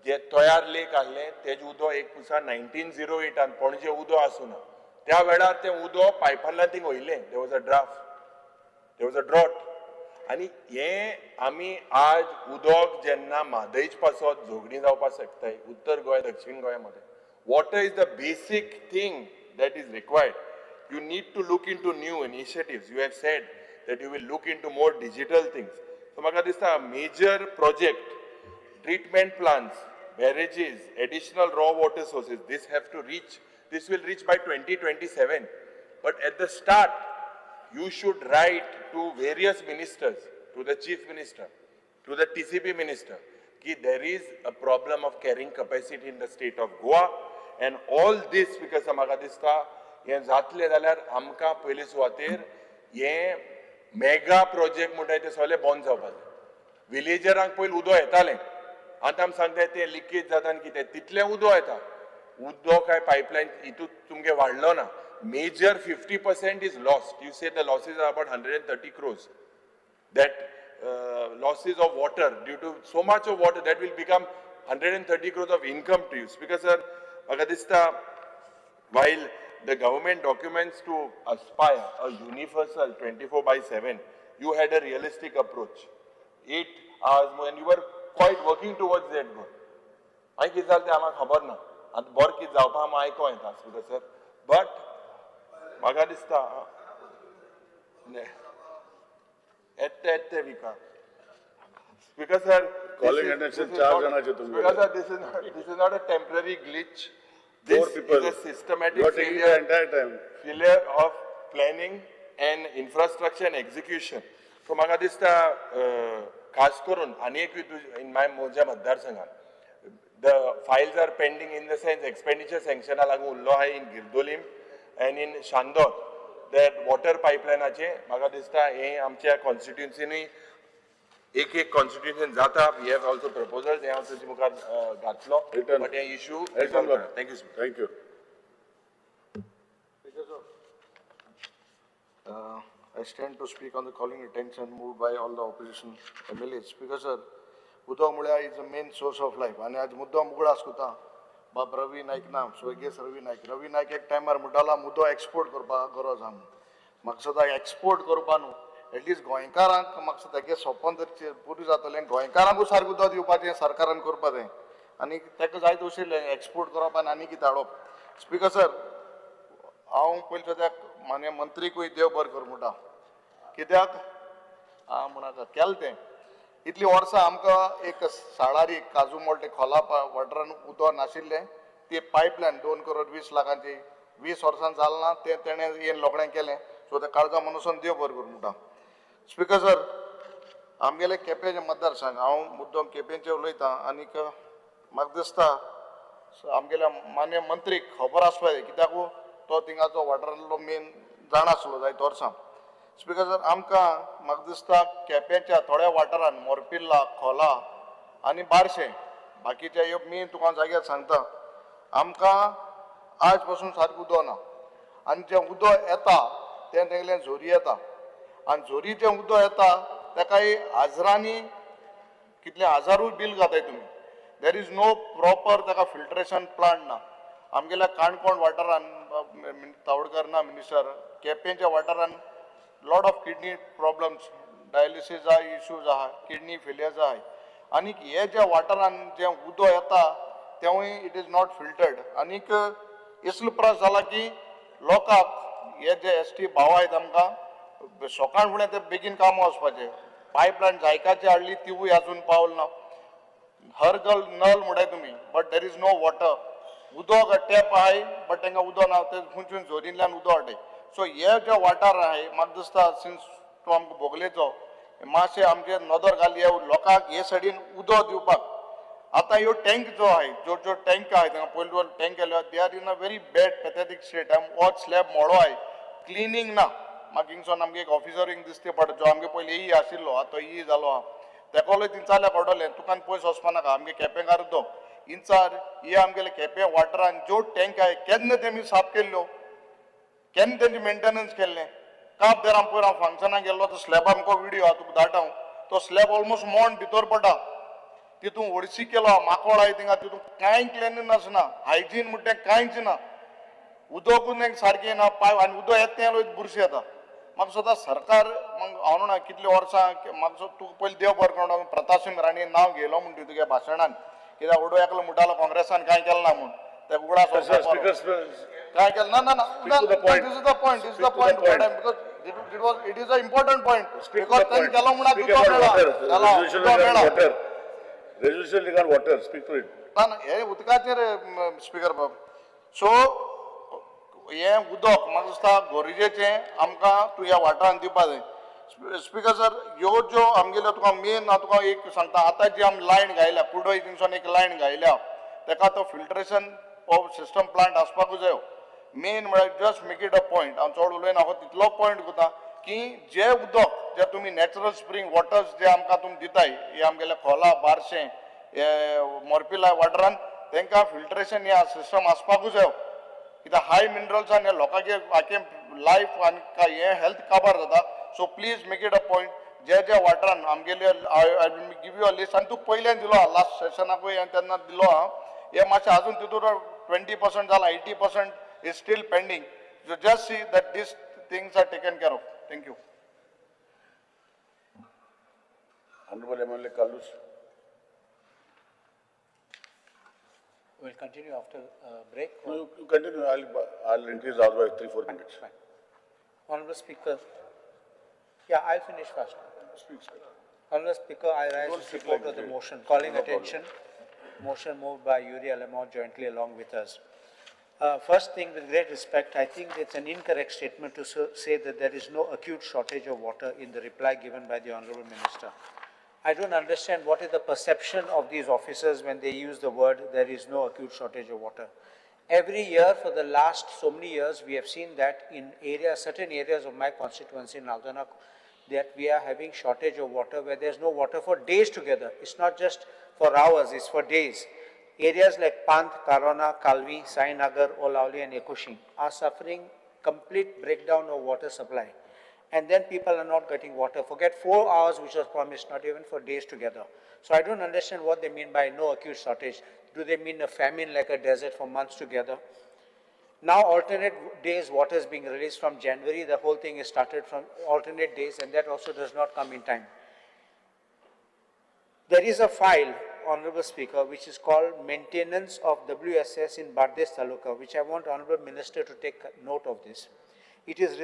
S9: जे तयार lake आहले तेज उदो एक पुसा 1908 आन पणजे उदो आसुना त्या वेळार ते उदो पायपांतल्यान थिंग वयले. there was a drought आणि हे आमी आज उदोक जेन्ना म्हादयच पासत झोगडी जावपाक शकताय उत्तर गोंय दक्षिण गोंयामध्ये, water is the basic thing that is required. You need to look into new initiatives. You have said that you will look into more digital things. So म्हाका दिसता major project, treatment plants, barrages, additional raw water sources, this will reach by 2027. But at the start, you should write to various ministers, to the chief minister, to the TCP minister, that there is a problem of carrying capacity in the state of Goa, and all this because म्हाका दिसता हे जातले जाल्यार आमकां पयले सुवातेर हे mega project म्हणटाय ते सगळे बंद जावपाक जाय. विलेजरांक पयलीं उदो येतालें, आतां आमी सांगताय ते लिकेज जाता आनी कितें तितलें उदो येता. उदो काय पायपलायन हितून तुमगे वाडलो ना. Major 50% is lost. You say the losses are about 130 crores. That losses of water due to so much of water that will become 130 crores of income to you. Because sir, while the government documents to aspire a universal 24/7, you had a realistic approach. 8 hours when you were quite working towards that goal. I कितें जालें तें आम्हाक खबर ना. आतां बर कितें जावपा आमी आयको येता सर. But म्हाका दिसता येते विका. Because sir,
S7: Calling attention, 4 जणांचे तुम्ही.
S9: because sir, this is not a temporary glitch. This
S7: 4 people.
S9: is a systematic
S7: You are taking the
S9: failure.
S7: entire time.
S9: Failure of planning and infrastructure and execution. So म्हाका दिसता खास करून आनी एक in म्हज्या मतदारसंघात the files are pending in the sense expenditure sanction लागू उरलो आहाय in Girdolim and in Shandor, that water pipeline ache म्हाका दिसता हे आमच्या constituency एक constitution जाता. We have also proposals हे हांव तुमचे मुखार घातलो,
S7: Written.
S9: but hey issue
S7: Written.
S9: thank you sir.
S7: Thank you.
S1: I stand to speak on the calling attention moved by all the opposition MLAs. Because उदक म्हळ्यार is the main source of life. आणि आज मुद्दम उगड आसता बाब रवी नायक नाम स्वर्गीय रवी नायक एक टायमार म्हणटालो मुद्दो एक्सपोर्ट करपाक गरज आहा. म्हाका सदां एक्सपोर्ट करपा न्हू, एटलिस्ट गोंयकारांक म्हाका सदां तेगे सोपन जर पुरी जातलें गोंयकारांकूय सारकें उदक दिवपाचें सरकारान करपा जाय आनी ताका जाय तशें एक्सपोर्ट करप आनी कितें हाडप. स्पिकर सर, हांव पयलीं सद्याक मान्य मंत्रीकूय देव बरें कर म्हणटा. कित्याक म्हणा केलें तें इतलीं वर्सां आमकां एक साळारी काजू मोल्टे खोला वाठारान उदक नाशिल्लें, ती पायपलायन 2 करोड 20 लाखांची 20 वर्सां जालें ना, तें तेणें येवन लोकड्यांक केलें. सो त्या काळजा मनसून देव बरें कर म्हणटा. स्पिकर सर, आमगेले केपेंचे मतदारसंघ, हांव मुद्दम केपेंचे उलयतां. आनीक म्हाका दिसता आमगेल्या मान्य मंत्रीक खबर आसपा जाय कित्याक तो थिंगाचो वॉटराचो मेन जाण आसलो जायत वर्सां. स्पीकर सर आमकां म्हाका दिसता केप्याच्या थोड्या वाठारान मोरपिल्ला खोला आनी बारशें बाकीच्या ह्यो मेन तुका जाग्यार सांगता आमकां आज पासून सारकें उदक ना आनी जें उदक येता तें तेगेलें झोरी येता आनी झोरी जें उदक येता ताका हजारांनी कितले हजारूय बील घाताय तुमी. देर इज नो प्रॉपर ताका फिल्ट्रेशन प्लांट ना. आमगेल्या काणकोण वाठारान तावडकर ना मिनिस्टर केपेंच्या वाठारान lot of kidney problems dialysis issues आहा किडनी फेलियर्स आहाय आनीक हे ज्या वाठारान जें उदक येता तेवूय इट इज नॉट फिल्टर्ड आनीक इसलो त्रास जाला की लोकांक हे जे ST भाव आहेत आमकां सकाळ फुडें ते बेगीन कामां वचपाचें पायपलायन जायकाची हाडली तिवूय आजून पावल ना. हर गर्ल नल म्हणटाय तुमी but there is no water उदक टॅप आहाय बट तांकां उदक ना ते खंयच्यान झोरींतल्यान उदक हाडटाय. सो हे जे वाठार आहाय म्हाका दिसता सिन्स तो आमकां भोगलेचो मातशें आमचे नदर घाली लोकांक हे सायडीन उदक दिवपाक. आतां ह्यो टँक जो आहाय ज्यो टँक आहाय तांकां पयलो टँक केलो they are in a very bad pathetic state. हो स्लॅब मोडो आहाय क्लिनींग ना. म्हाका हिंगसोन आमगे एक ऑफिसर हिंग दिसता पडटा जो आमगे पयलीं आशिल्लो आतां तो जालो आहा तेकोय तिंचाल्या कोडोलें तुकान पयस वचपा नाका आमगे केपेंकार तो इंचार हे आमगेले केपें वाठारान ज्यो टँक आहाय केन्ना तेमी साफ केल्ल्यो केन्ना तेंचे मेंटेनन्स केल्लें. काप देर पयर हांव फंक्शनाक गेल्लो तो स्लॅब आमकां विडियो आहा तुका धाडटा तो स्लॅब ऑलमोस्ट मोड भितर पडटा तितून हळशी केलो माकोड आहाय थिंगा तितून कांय क्लिनलीनेस ना हायजीन म्हणटा कांयच ना उदकूच सारकें ना पाय आनी उदक येता तें बुरशी येता. म्हाका सुद्दां सरकार हांव ना कितले वर्सां म्हाका तुका पयलीं देव बरें करून प्रताप सिंग राणेन नांव घेयलो म्हणटा तुगे भाशणान कित्याक उडो एकलो म्हणटालो काँग्रेसान कांय केलें ना म्हूण ते उगडास कांय केलें ना ना ना this is the point this is the point because it is a important point because तांणी केलो म्हणून उदक मेळ्ळा
S7: Resolution regarding water, speak to it.
S1: ना ना हे उदकाचेर स्पीकर बाब. सो हे उदक म्हाका दिसता गरजेचें आमकां तूं ह्या वाठारान दिवपा जाय. स्पीकर सर ह्यो ज्यो आमगेल्यो तुका मेन हांव तुका एक सांगता आतां जी आमी लायन घायल्या कुडोय थिंगसून एक लायन घायल्या ताका तो फिल्ट्रेशन ऑफ सिस्टम प्लांट आसपाकूच जायो. मेन म्हळ्यार just make it a point हांव चड उलयना हांव तितलो पॉयंट करता की जे उदक जे तुमी नॅचरल स्प्रींग वॉटर्स जे आमकां तुमी दिताय हे आमगेले खोला बारशें हे मोरपिला वाठारान तांकां फिल्ट्रेशन ह्या सिस्टम आसपाकूच जायो कित्याक हाय मिनरल्सान हे लोकांचे हाचे लायफ आनी हे हेल्थ काबार जाता. So please make it a point जे जे वाठारान आमगेले I will give you a list आनी तूं पयल्यान दिलो लास्ट सेशनाकूय हांवें तेन्ना दिलो हे मातशें अजून तितून 20% जाला 80% is still pending. So just see that these things are taken care of. Thank you.
S7: Honorable MLA Kallus.
S4: We'll continue after break.
S7: No, you continue. I'll increase ours by 3-4 minutes.
S4: Fine. Honorable Speaker, yeah, I'll finish fast.
S7: Speak, speak.
S4: Honorable Speaker, I rise in support of the motion calling attention. Motion moved by Yuri Alamau jointly along with us. First thing, with great respect, I think it's an incorrect statement to say that there is no acute shortage of water in the reply given by the Honorable Minister. I don't understand what is the perception of these officers when they use the word there is no acute shortage of water. Every year for the last so many years, we have seen that in certain areas of my constituency in Aldana, that we are having shortage of water where there's no water for days together. It's not just for hours, it's for days. Areas like Pant, Karona, Kalvi, Sainagar, Olauli and Ekoshing are suffering complete breakdown of water supply. And then people are not getting water. Forget 4 hours which was promised, not even for days together. So I don't understand what they mean by no acute shortage. Do they mean a famine like a desert for months together? Now alternate days water is being released from January. The whole thing is started from alternate days and that also does not come in time. There is a file, Honorable Speaker, which is called Maintenance of WSS in Bardesh Taluka, which I want Honorable Minister to take note of this. It is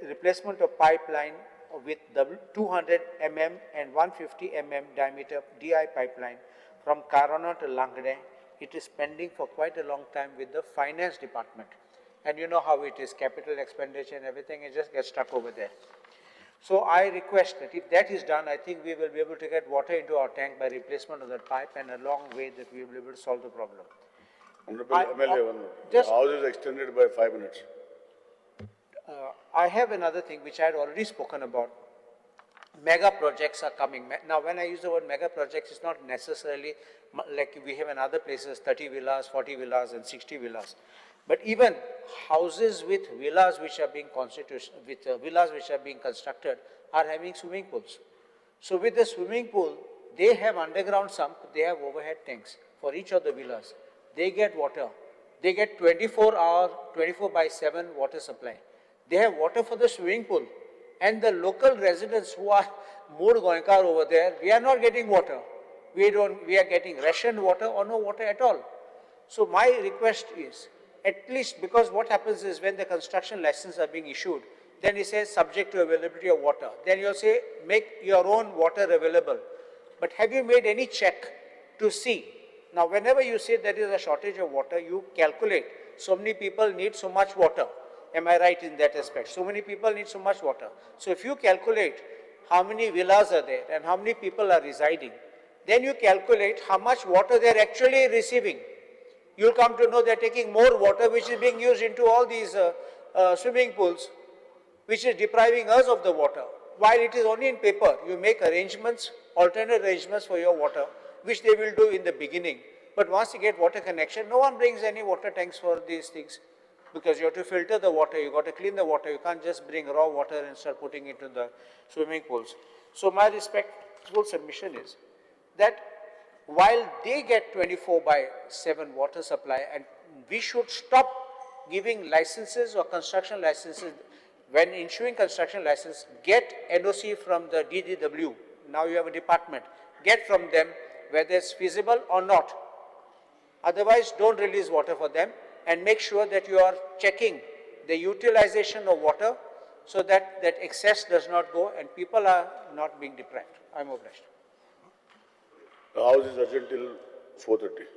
S4: replacement of pipeline with 200 mm and 150 mm diameter DI pipeline from Karana to Langde. It is pending for quite a long time with the finance department. And you know how it is, capital expenditure and everything, it just gets stuck over there. So I request that if that is done, I think we will be able to get water into our tank by replacement of that pipe and a long way that we will be able to solve the problem.
S7: Honorable
S10: I-
S7: MLA, one more. The
S10: just-
S7: house is extended by 5 minutes.
S10: I have another thing which I had already spoken about. Mega projects are coming. Now, when I use the word mega projects, it's not necessarily like we have in other places 30 villas, 40 villas, and 60 villas. But even houses with villas which are being villas which are being constructed are having swimming pools. So with the swimming pool, they have underground sump, they have overhead tanks for each of the villas. They get water. They get 24/7 water supply. They have water for the swimming pool. And the local residents who are Mood Goenkar over there, we are not getting water. We are getting rationed water or no water at all. So my request is, at least, because what happens is when the construction licenses are being issued, then it says subject to availability of water. Then you'll say, make your own water available. But have you made any check to see? Now, whenever you say there is a shortage of water, you calculate so many people need so much water. Am I right in that aspect? So many people need so much water. So if you calculate how many villas are there and how many people are residing, then you calculate how much water they are actually receiving. You'll come to know they're taking more water which is being used into all these swimming pools, which is depriving us of the water. While it is only in paper, you make arrangements, alternate arrangements for your water, which they will do in the beginning. But once you get water connection, no one brings any water tanks for these things, because you have to filter the water, you got to clean the water, you can't just bring raw water and start putting it into the swimming pools. So my respectful submission is that while they get 24/7 water supply, and we should stop giving licenses or construction licenses. When issuing construction license, get NOC from the DDW. Now you have a department. Get from them whether it's feasible or not. Otherwise, don't release water for them, and make sure that you are checking the utilization of water so that that excess does not go and people are not being deprived. I'm obliged.
S7: The house is urgent till 4:30.